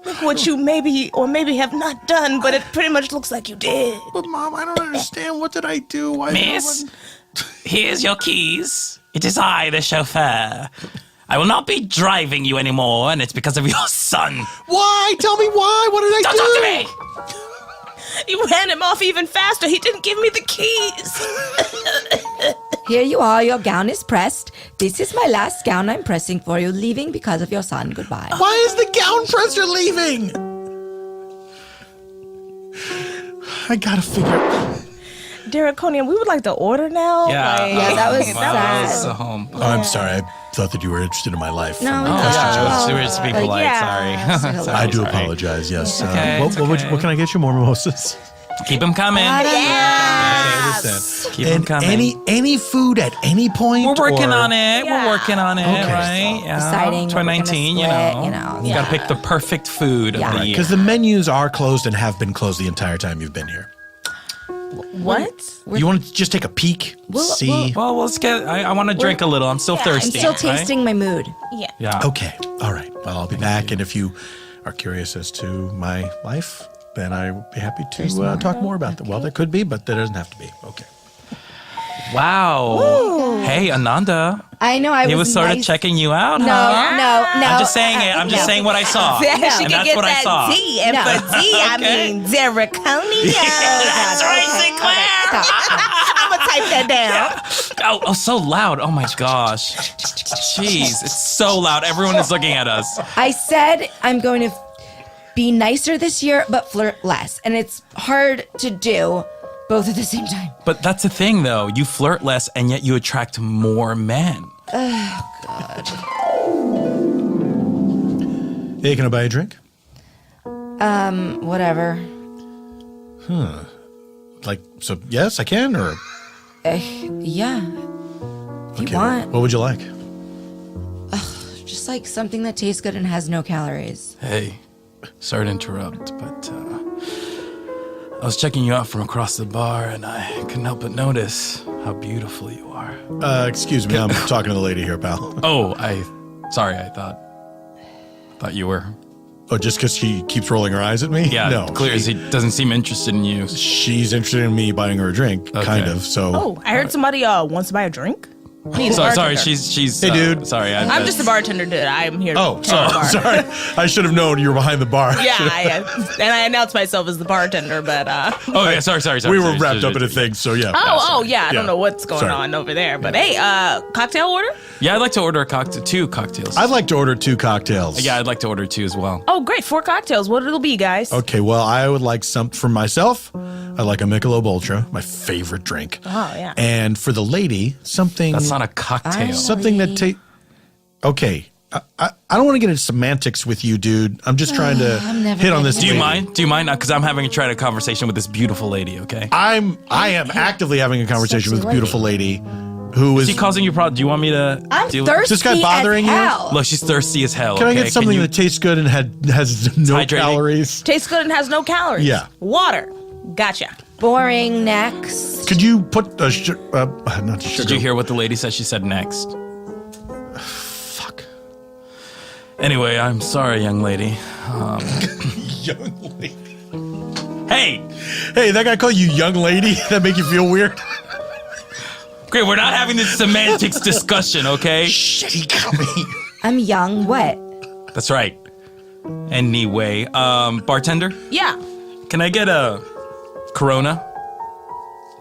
Look what you maybe or maybe have not done, but it pretty much looks like you did. But Mom, I don't understand. What did I do? Why Miss, here's your keys. It is I, the chauffeur. I will not be driving you anymore, and it's because of your son. Why? Tell me why. What did I Don't do? talk to me! You ran him off even faster. He didn't give me the keys. Here you are, your gown is pressed. This is my last gown I'm pressing for you, leaving because of your son. Goodbye. Why is the gown presser leaving? I gotta figure. Draconium, we would like to order now. Yeah, Yeah, that was wow, sad. that's a home. Oh, I'm sorry. I thought that you were interested in my life. No, from we the thought- questions. Oh, We're just be polite, yeah. sorry. I do Sorry. apologize. Yes. okay, What, it's what, okay. what can I get you? More mimosas? Keep them coming. I understand. Keep them And coming. any food at any point. We're working or- on it. Yeah. We're working on it, Okay. right? Yeah. Deciding what we're gonna 2019, split, you know. yeah. Gotta pick the perfect food Yeah. of the year. Because the menus are closed and have been closed the entire time you've been here. What? You want to just take a peek? See? Well, let's get. I want to drink a little. I'm still I'm I'm thirsty. still right? tasting my mood. Yeah. Yeah. Okay. All right. Well, I'll be back. And if you are curious as to my life, then I would be happy to talk more about that. Well, there could be, but there doesn't have to be. Okay. Wow. Hey, Ananda. I know. I He was sort of nice. checking you out, No, huh? no. I'm just saying it. I'm just no. saying what I saw. She And can that's get what I saw. that D, and No. for D, I Okay. mean Draconium. That's right, Sinclair. I'm gonna type that down. Oh, so loud. Oh my gosh. Jeez, it's so loud. Everyone is looking at us. I said I'm going to be nicer this year, but flirt less. And it's hard to do both at the same time. But that's the thing, though. You flirt less, and yet you attract more men. Hey, can I buy a drink? Whatever. Like, so yes, I can, or Yeah. If you okay, want. what would you like? Just like something that tastes good and has no calories. Hey, sorry to interrupt, but I was checking you out from across the bar, and I couldn't help but notice how beautiful you are. Excuse me, I'm talking to the lady here, pal. Oh, sorry, I thought you were. Oh, just because she keeps rolling her eyes at me? Yeah, no. clear as he doesn't seem interested in you. She's interested in me buying her a drink, kind of. So Oh, I heard somebody wants to buy a drink. He's a Sorry, bartender. she's. Hey, dude. Sorry, I'm just a bartender, dude. I'm here. Oh, to tend the bar. sorry. I should have known you were behind the bar. Yeah, and I announced myself as the bartender, but Oh, yeah, sorry. We were wrapped up in a thing, so yeah. yeah, I don't know what's going Sorry. on over there, but hey, cocktail order? Yeah, I'd like to order two cocktails. I'd like to order 2 cocktails. Yeah, I'd like to order 2 as well. Oh, great, 4 cocktails. What it'll be, guys? Okay, well, I would like some for myself. I like a Michelob Ultra, my favorite drink. Oh, yeah. And for the lady, something. That's not a cocktail. something that tastes. Okay, I don't want to get into semantics with you, dude. I'm just trying to never hit on getting this. Do you lady. mind? Do you mind? Because I'm having a conversation with this beautiful lady. Okay. I am actively having a conversation with a beautiful lady who is. Is she causing you problems? Do you want me to? I'm deal thirsty Is this guy bothering as you? hell. Look, she's thirsty as hell. Can I okay? get something that tastes good and has no hydrating? calories? Tastes good and has no calories. Yeah. Water. Gotcha. Boring. Next. Could you put a not sugar? Did you hear what the lady said? She said next. Fuck. Anyway, I'm sorry, young lady. Young lady. Hey, Hey, that guy called you young lady? That make you feel weird? great. We're not having this semantics discussion, okay? Shit, he got me. I'm young. What? That's right. Anyway, bartender, Yeah. can I get a Corona?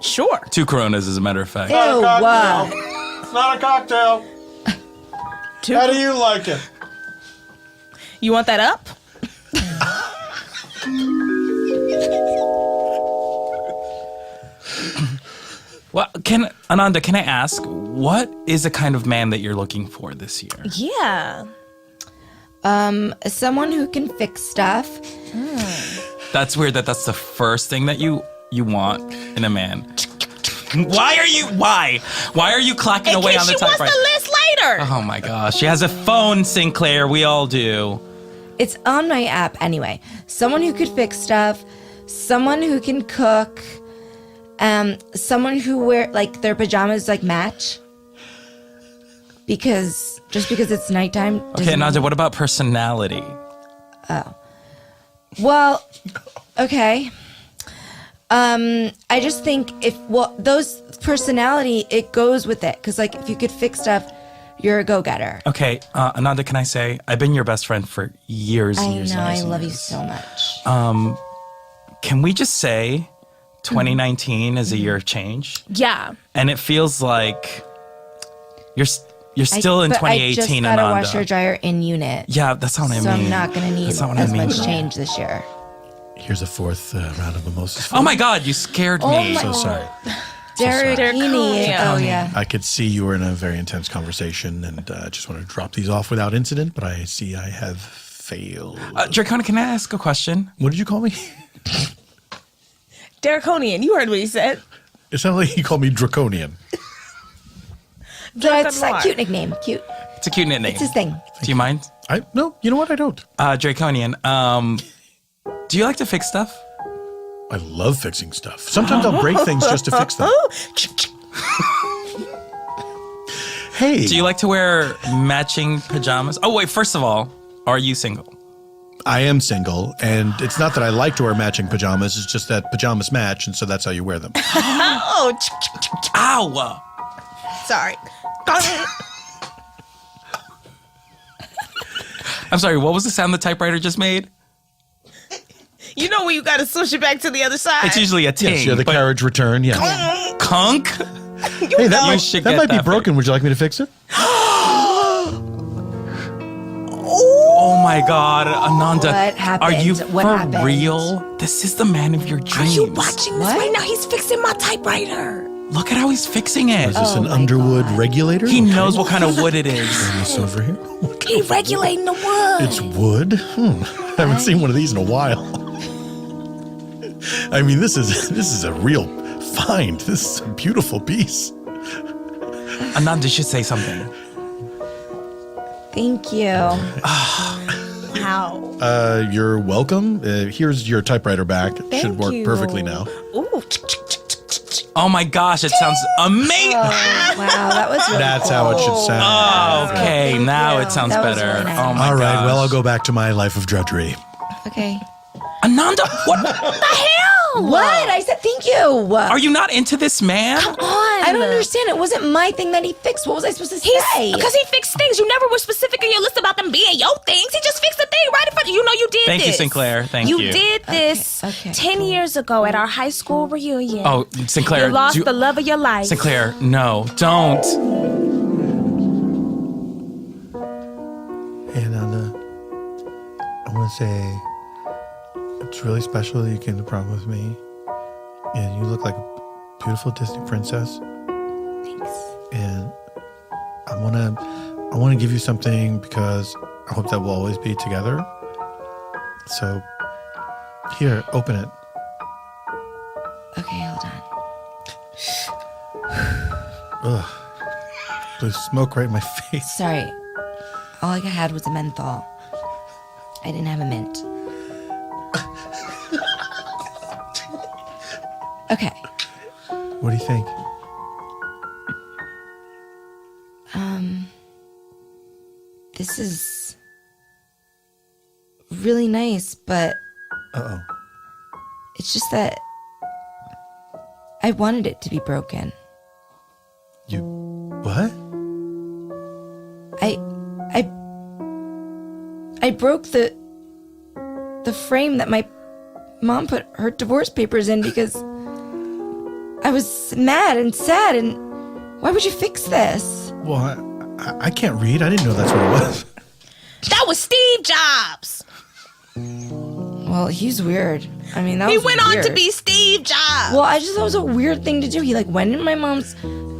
Sure. 2 Coronas, as a matter of fact. Ew, what? It's not a cocktail. How do you like it? You want that up? Well, Ananda, can I ask, what is the kind of man that you're looking for this year? Yeah. Someone who can fix stuff. That's weird that that's the first thing that you want in a man. Why are you clacking In away case on the she wants typewriter? the list later. Oh my gosh, she has a phone, Sinclair. We all do. It's on my app anyway. Someone who could fix stuff. Someone who can cook. Someone who wear like their pajamas like match. Because it's nighttime. Okay, Ananda, what about personality? Well, okay. I just think those personality, it goes with it. Because like if you could fix stuff, you're a go-getter. Okay, Ananda, can I say, I've been your best friend for years and I years know, and I years. love you so much. Can we just say 2019 is a year of change? Yeah. And it feels like you're still in 2018, I just gotta Ananda. washer dryer in unit. Yeah, that's what I mean. So I'm not gonna need That's as not what I mean. much change this year. Here's a fourth round of mimosas. Oh my God, you scared me. So sorry. Derek Cooney. Oh yeah. I could see you were in a very intense conversation, and I just wanted to drop these off without incident, but I see I have failed. Dracona, can I ask a question? What did you call me? Derriconian. You heard what he said. It sounded like he called me Draconian. It's a cute nickname. Cute. It's a cute nickname. It's his thing. Do you mind? No, you know what? I don't. Draconian, do you like to fix stuff? I love fixing stuff. Sometimes I'll break things just to fix them. Hey. Do you like to wear matching pajamas? Oh, wait, first of all, are you single? I am single, and it's not that I like to wear matching pajamas. It's just that pajamas match, and so that's how you wear them. Oh, Ow! sorry. I'm sorry, what was the sound the typewriter just made? You know when you got to switch it back to the other side? It's usually a ting. Yes, yeah, the carriage return, yeah. Conk? Hey, that should might get be that broken. Would you like me to fix it? Oh my God, Ananda. What happened? Are you What for happened? real? This is the man of your Are dreams. you watching this What? right now? He's fixing my typewriter. Look at how he's fixing it. Is this an my Underwood God. regulator? He knows what kind of wood it is. This over here. He regulating the wood. It's wood. I haven't seen one of these in a while. I mean, this is a real find. This is a beautiful piece. Ananda should say something. Thank you. Wow. You're welcome. Here's your typewriter back. It should work you. perfectly now. Ooh. Oh my gosh, it sounds amazing. Wow, that was really That's cool. how it should sound. Oh, okay, now it sounds That was better. really nice. Oh my All right, gosh. well, I'll go back to my life of drudgery. Okay. Ananda, what the hell? What? I said thank you. Are you not into this man? I don't understand. It wasn't my thing that he fixed. What was I supposed to say? Because he fixed things. You never were specific in your list about them being your things. He just fixed the thing right in front of you. You know you did Thank this. you, Sinclair. Thank you. You did this Okay. 10 years ago at our high school reunion. Oh, Sinclair. You lost the love of your life. Sinclair, no, don't. Hey, Ananda, I want to say it's really special that you came to prom with me. And you look like a beautiful Disney princess. Thanks. And I want to give you something because I hope that we'll always be together. So, here, open it. Okay, hold on. Ugh. Blew smoke right in my face. Sorry. All I had was a menthol. I didn't have a mint. Okay. What do you think? This is really nice, but Uh-oh. It's just that I wanted it to be broken. You what? I broke the frame that my mom put her divorce papers in because I was mad and sad, and why would you fix this? Well, I can't read. I didn't know that's what it was. That was Steve Jobs. Well, he's weird. I mean, He went on to be Steve Jobs. Well, I just thought it was a weird thing to do. He went in my mom's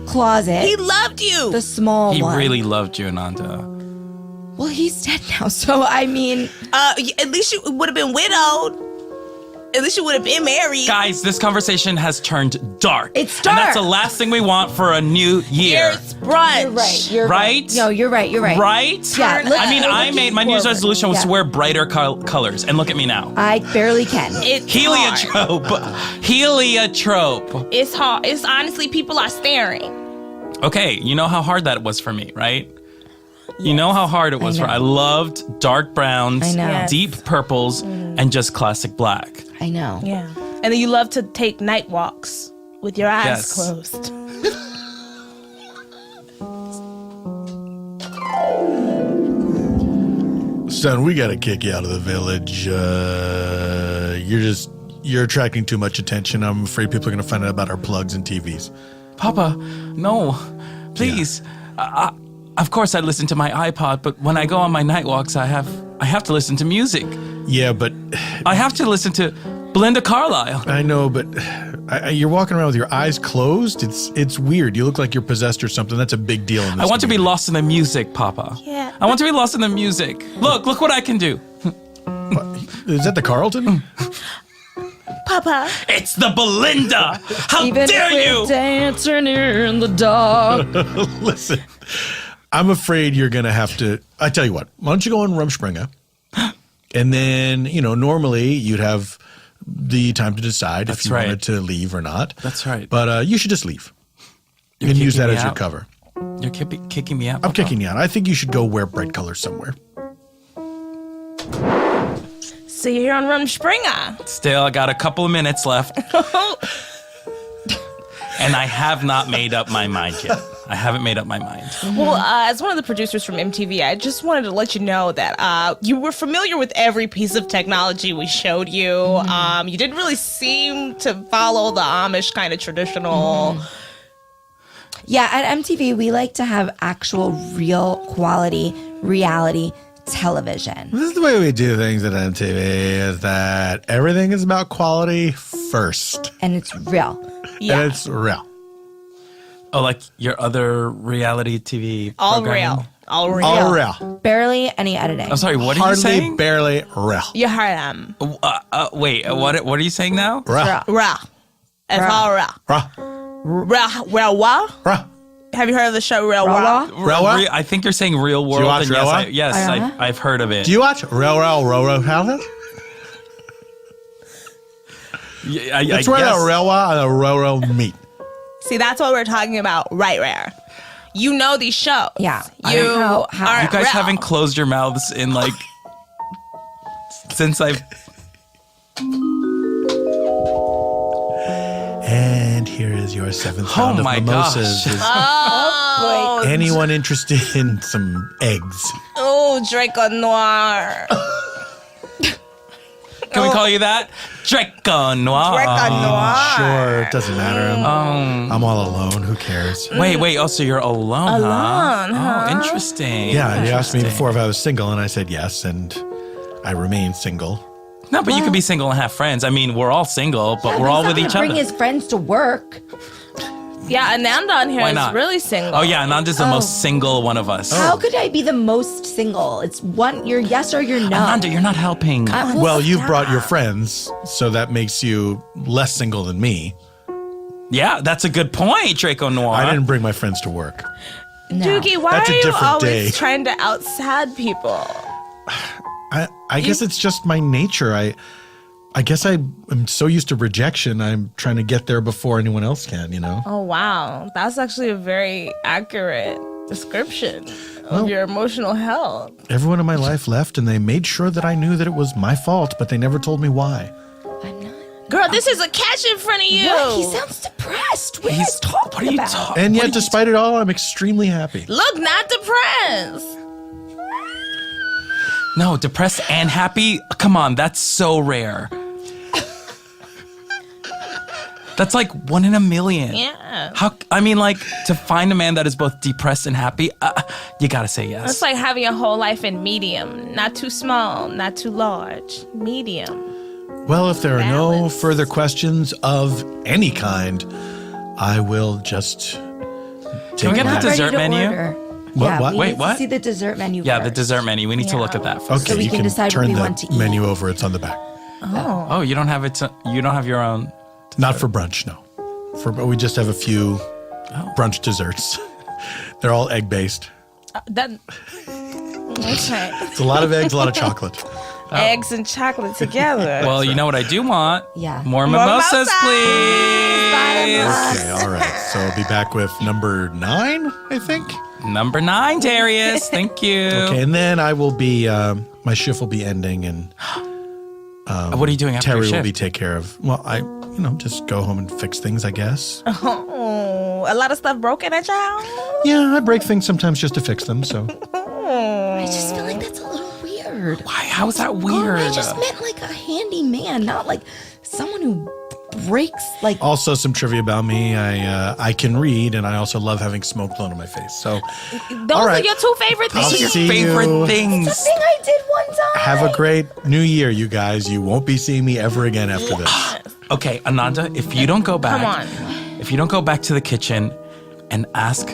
closet. He loved you. The small He one. really loved you, Ananda. Well, he's dead now, so I mean... At least you would have been widowed. At least you would have been married. Guys, this conversation has turned dark. It's dark. And that's the last thing we want for a new year. Here's brunch. You're right. You're Right? No, you're right. You're right. Right? Yeah, I mean, I made my New Year's resolution was to wear brighter colors, and look at me now. I barely can. It's Heliotrope. Heliotrope. It's hard. It's honestly, people are staring. Okay, you know how hard that was for me, right? You know how hard it was I loved dark browns, I know. Yes. deep purples, and just classic black. I know. Yeah. And then you love to take night walks with your eyes Yes. closed. Son, we got to kick you out of the village. You're attracting too much attention. I'm afraid people are going to find out about our plugs and TVs. Papa, no, please. Of course, I listen to my iPod, but when I go on my night walks, I have to listen to music. Yeah, but I have to listen to Belinda Carlisle. I know, but you're walking around with your eyes closed. It's weird. You look like you're possessed or something. That's a big deal in this I want to be community. lost in the music, Papa. Yeah. I want to be lost in the music. Look what I can do. Is that the Carlton? Papa. It's the Belinda. How Even dare if you? we're dancing in the dark. Listen, I'm afraid you're going to have to. I tell you what, why don't you go on Rumspringa? And then, normally you'd have the time to decide if you wanted to leave or not. That's right. But you should just leave You're and use kicking that me as your out. cover. You're kicking me out. I'm Papa. kicking you out. I think you should go wear bright colors somewhere. So you're here on Rumspringa. Still, I got a couple of minutes left. And I have not made up my mind yet. I haven't made up my mind. Well, as one of the producers from MTV, I just wanted to let you know that you were familiar with every piece of technology we showed you. You didn't really seem to follow the Amish kind of traditional. Yeah, at MTV, we like to have actual, real quality reality television. This is the way we do things at MTV, is that everything is about quality first. And it's real. Yeah. And it's real. Oh, like your other reality TV All programming? real. All real. All real. Barely any editing. I'm sorry, what are you Hardly, saying? barely real. You heard them. Wait, what are you saying now? Real. Real. It's all real. Real. Real what? Real. Have you heard of the show Real Raw? What? Real. I think you're saying Real World. you watch and Real World? yes, I've heard of it. Do you watch Real Houses? That's where the railway and the railroad meet. See, that's what we're talking about right there. You know these shows. Yeah. You How- are You guys real. haven't closed your mouths in since I've. And here is your seventh round of my mimosas. gosh. Is Oh, anyone interested in some eggs? oh, Draco Noir. Can we call you that? Draco Noir. Draco Noir. Sure, it doesn't matter. I'm all alone. Who cares? Wait. Oh, so you're alone, Alone, huh? Oh, interesting. Yeah, you asked me Interesting. before if I was single, and I said yes, and I remain single. No, but you could be single and have friends. I mean, we're all single, but we're all with each other. Bring his friends to work. Yeah, Ananda on here Why is not? really single. Oh yeah, Ananda's the most single one of us. How could I be the most single? It's one, you're yes or you're no. Ananda, you're not helping. Well, you've brought your friends, so that makes you less single than me. Yeah, that's a good point, Draco Noir. I didn't bring my friends to work. No. Doogie, why That's a are you different always day. trying to out-sad people? I guess it's just my nature. I guess I am so used to rejection. I'm trying to get there before anyone else can, Oh, wow. That's actually a very accurate description of your emotional health. Everyone in my life left, and they made sure that I knew that it was my fault, but they never told me why. I'm not. Girl, Bro, this is a catch in front of you. What? He sounds depressed. What are you talking about? And yet, despite it all, I'm extremely happy. Look, not depressed. No, depressed and happy? Come on, that's so rare. That's like 1 in a million. Yeah. To find a man that is both depressed and happy, you gotta say yes. It's like having a whole life in medium. Not too small, not too large. Medium. Well, if there are no Balance. further questions of any kind, I will just Can we get the Not ready dessert to menu? order. What- Yeah, what? we Wait, need to what? see the dessert menu Yeah, the first. dessert menu. We need to look at that first. Okay, we you can can decide what turn we the want to eat. menu over. It's on the back. Oh, you don't have it. You don't have your own. Not for brunch, no. We just have a few brunch desserts. They're all egg based. Okay. It's a lot of eggs, a lot of chocolate. Eggs and chocolate together. Well, you know what I do want? Yeah. More mimosas, mimosas! please. Okay, all right. So I'll be back with number 9, I think. Number 9, Darius. Thank you. Okay, and then I will be, my shift will be ending, and What are you doing after Terry your shift? will be take care of. Well, just go home and fix things, I guess. Oh, a lot of stuff broken at your house? Yeah, I break things sometimes just to fix them. So I just feel like that's a little weird. Why? How is that Oh, weird? I just meant like a handy man, not like someone who breaks like. also some trivia about me. I can read, and I also love having smoke blown in my face. So Those All are right. your 2 favorite I'll things. see favorite you. things. The thing I did one time. Have a great new year, you guys. You won't be seeing me ever again after this. Okay, Ananda, if you don't go back, Come on. if you don't go back to the kitchen and ask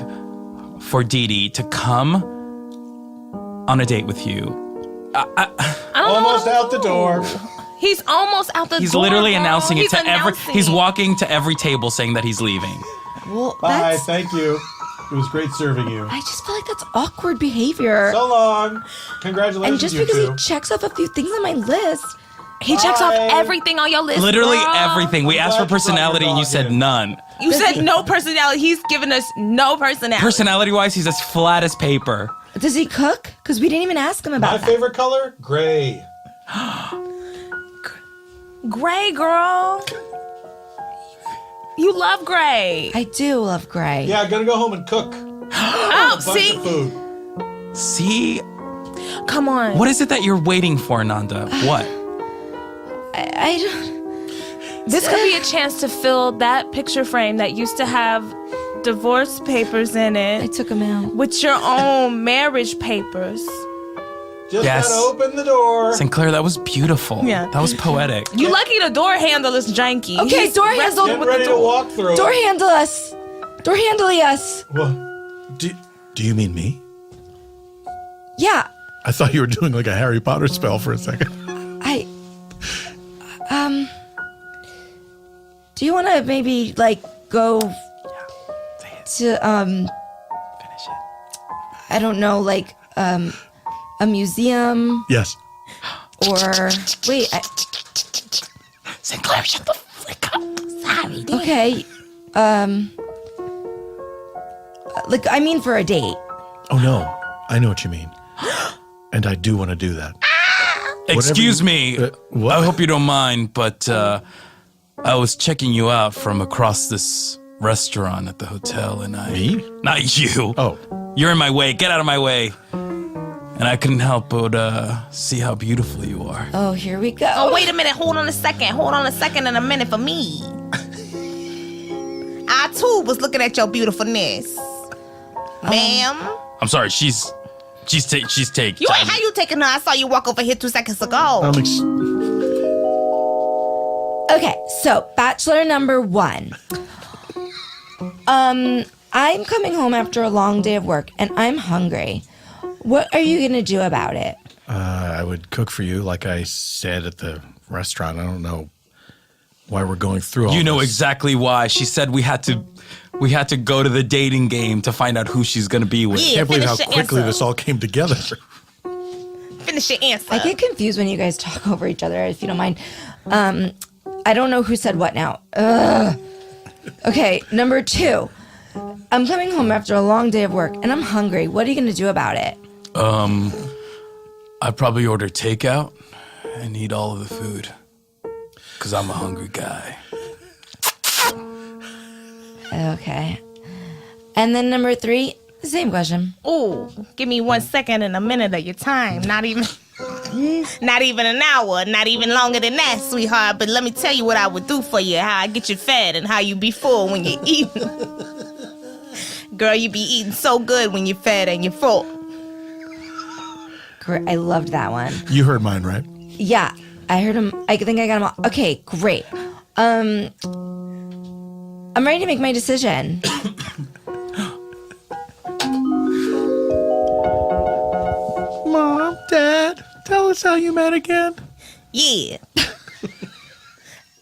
for Dee Dee to come on a date with you, Almost out the door. He's almost out the door. he's literally bro. announcing it He's to every. announcing He's it. walking to every table saying that he's leaving. Well, Bye. that's. Thank you. It was great serving you. I just feel like that's awkward behavior. So long. Congratulations, And just you because two. he checks off a few things on my list, He checks off Bye. everything on your list. Literally bro. everything. We asked for glad you brought personality, your and you dog said in. none. You said no personality. He's given us no personality. Personality-wise, he's as flat as paper. does he cook? Because we didn't even ask him about My that. favorite color? Gray. Gray, girl. You love gray. I do love gray. Yeah, I'm gonna go home and cook. Oh, Bunch see? of food. See, Come on. what is it that you're waiting for, Nanda? What? I don't. This could be a chance to fill that picture frame that used to have divorce papers in I it took him out. with your own marriage papers. Just Yes. gotta open the door. Sinclair, that was beautiful. Yeah. That was poetic. You lucky the door handle is janky. Okay, He's door wrestling handle. Get with ready the to door. walk through. Door handle us. Door handling us. What? Do you mean me? Yeah, I thought you were doing like a Harry Potter spell for a second. I. Do you want to maybe like go to Finish it. I don't know, like a museum Yes. or wait, Sinclair, shut the frick up. sorry. Okay. Like I mean for a date. Oh no, I know what you mean, and I do want to do that. Excuse you- me. what? I hope you don't mind, but I was checking you out from across this restaurant at the hotel, and Me? Not you. Oh, You're in my way. Get out of my way. And I couldn't help but see how beautiful you are. Oh, here we go. Oh, wait a minute. Hold on a second. Hold on a second and a minute for me. I too was looking at your beautifulness, ma'am. I'm sorry. She's taking. You ain't how you taking her. I saw you walk over here 2 seconds ago. Okay, so bachelor number 1. I'm coming home after a long day of work and I'm hungry. What are you gonna do about it? I would cook for you, like I said at the restaurant. I don't know why we're going through all You know this. exactly why. She said we had to go to the dating game to find out who she's gonna be with. I Yeah, can't believe how finish your quickly answer. this all came together. Finish your answer. I get confused when you guys talk over each other, if you don't mind. I don't know who said what now. Ugh. Okay, number 2. I'm coming home after a long day of work and I'm hungry. What are you gonna do about it? I'd probably order takeout and eat all of the food. Because I'm a hungry guy. Okay. And then number 3, same question. Ooh, give me 1 second and a minute of your time. Not even an hour, not even longer than that, sweetheart. But let me tell you what I would do for you, how I get you fed and how you be full when you're eating. Girl, you be eating so good when you're fed and you're full. Great. I loved that one. You heard mine, right? Yeah, I heard him. I think I got him all. Okay, great. I'm ready to make my decision. Mom, Dad, tell us how you met again. Yeah.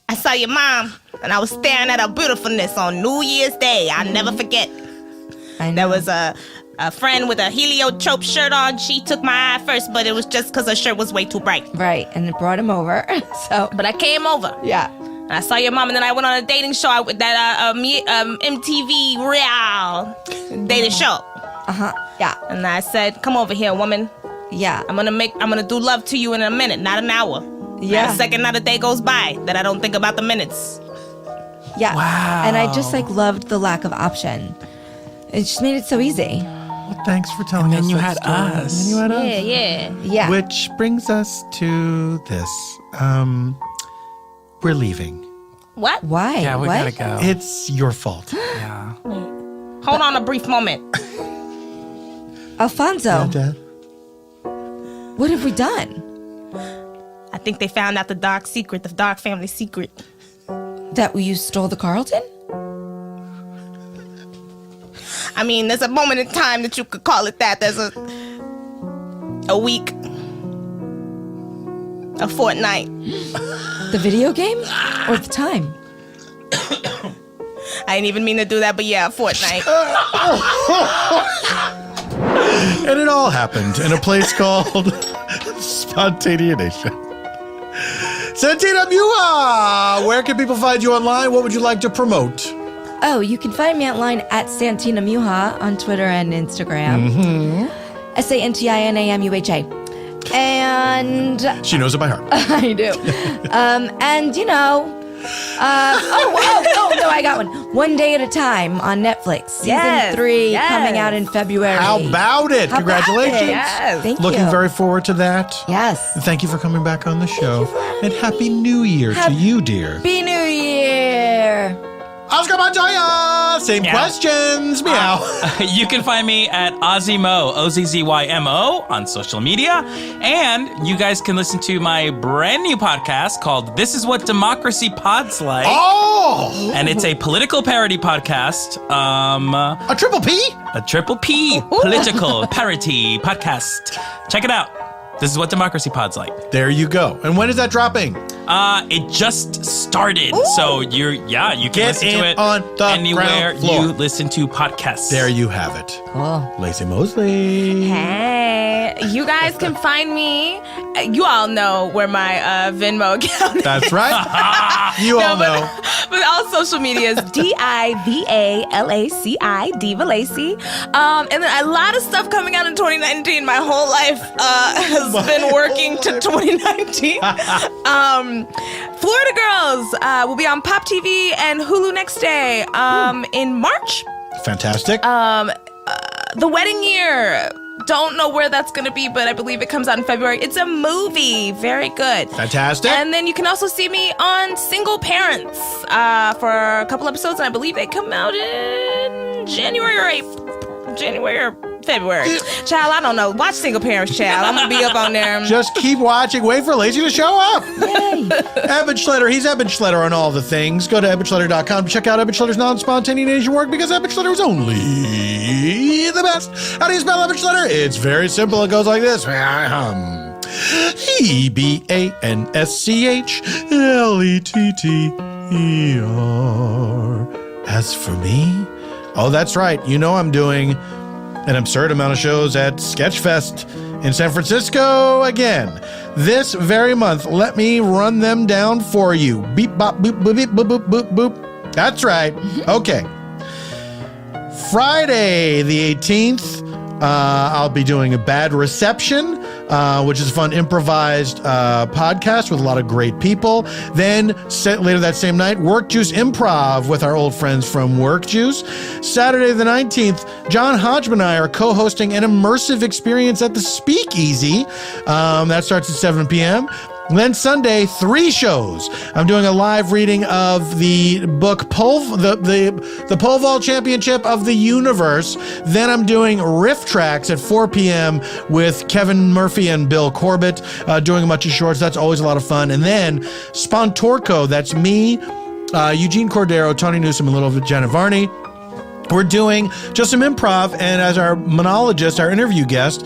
I saw your mom, and I was staring at her beautifulness on New Year's Day. I'll never forget. I know. There was a friend with a heliotrope shirt on. She took my eye first, but it was just because her shirt was way too bright. Right, and it brought him over. So, But I came over. yeah. And I saw your mom, and then I went on a dating show with that MTV Real dating show. Yeah. And I said, "Come over here, woman. Yeah. I'm gonna do love to you in a minute, not an hour. Yeah. Not a second, not a day goes by that I don't think about the minutes." Yeah. Wow. And I just loved the lack of option. It just made it so easy. Well, thanks for telling us. then you that had story. us. And then you had us. Yeah. Yeah. Which brings us to this. We're leaving. What? Why? Yeah, we what? gotta go. It's your fault. Yeah. Hold on a brief moment. Alfonso, Dad. what have we done? I think they found out the dark secret, the dark family secret. That you stole the Carlton? I mean, there's a moment in time that you could call it that. There's a week, a fortnight. The video game? Or the time? I didn't even mean to do that, but yeah, a fortnight. And it all happened in a place called Spontaneanation. Santina Muha, where can people find you online? What would you like to promote? Oh, you can find me online at Santina Muha on Twitter and Instagram. SANTINAMUHA. And She knows it by heart. I do. And no, I got one. One Day at a Time on Netflix. Season 3 coming out in February. How about it? How about Congratulations. it? Yes. Thank Looking you. very forward to that. Yes. And thank you for coming back on the show. And Happy New Year to you, dear. Happy New Year. Oscar Montoya! Same questions. Meow. You can find me at Ozzymo, OZZYMO, on social media. And you guys can listen to my brand new podcast called This Is What Democracy Pod's Like. Oh! And it's a political parody podcast. A triple P? A triple P political parody podcast. Check it out. This is what Democracy Pod's like. There you go. And when is that dropping? It just started. So you can Get listen in to it on the anywhere ground floor. you listen to podcasts. There you have it. Cool. Laci Mosley. Hey, you guys can find me. You all know where my Venmo account is. That's right. You all know. But all social media is DIVALACI, Diva Laci. And then a lot of stuff coming out in 2019. My whole life has been working to 2019. Florida Girls will be on Pop TV and Hulu next day in March. Fantastic. The Wedding Year. Don't know where that's going to be, but I believe it comes out in February. It's a movie. Very good. Fantastic. And then you can also see me on Single Parents for a couple episodes, and I believe they come out in January or February. Child, I don't know. Watch Single Parents, child. I'm going to be up on there. Just keep watching. Wait for Laci to show up. Yay. Eban Schletter. He's Eban Schletter on all the things. Go to EbanSchletter.com to check out Eban Schletter's non-spontaneous work because Eban Schletter is only the best. How do you spell Eban Schletter? It's very simple. It goes like this. EbanSchletter. As for me, oh, that's right. You know I'm doing an absurd amount of shows at Sketchfest in San Francisco again this very month. Let me run them down for you. Beep, bop, boop, boop, beep, boop, boop, boop, boop. That's right. Okay. Friday the 18th, I'll be doing a Bad Reception which is a fun improvised podcast with a lot of great people. Then later that same night, Work Juice Improv with our old friends from Work Juice. Saturday the 19th, John Hodgman and I are co-hosting an immersive experience at the Speakeasy. That starts at 7 p.m. Then Sunday, 3 shows. I'm doing a live reading of the book the Pole Vault Championship of the Universe. Then I'm doing riff tracks at 4 p.m. with Kevin Murphy and Bill Corbett, doing a bunch of shorts. That's always a lot of fun. And then Spontorco, that's me, Eugene Cordero, Tony Newsom, and little Janet Varney. We're doing just some improv, and as our monologist, our interview guest,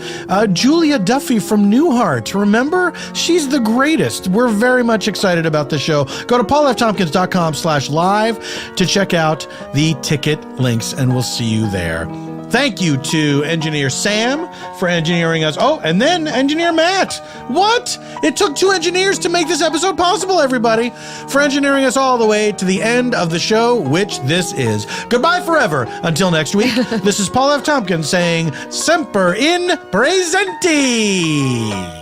Julia Duffy from Newhart. Remember? She's the greatest. We're very much excited about the show. Go to paulftompkins.com/live to check out the ticket links, and we'll see you there. Thank you to engineer Sam for engineering us. Oh, and then engineer Matt. What? It took 2 engineers to make this episode possible, everybody. For engineering us all the way to the end of the show, which this is. Goodbye forever. Until next week, this is Paul F. Tompkins saying, Semper in Presenti.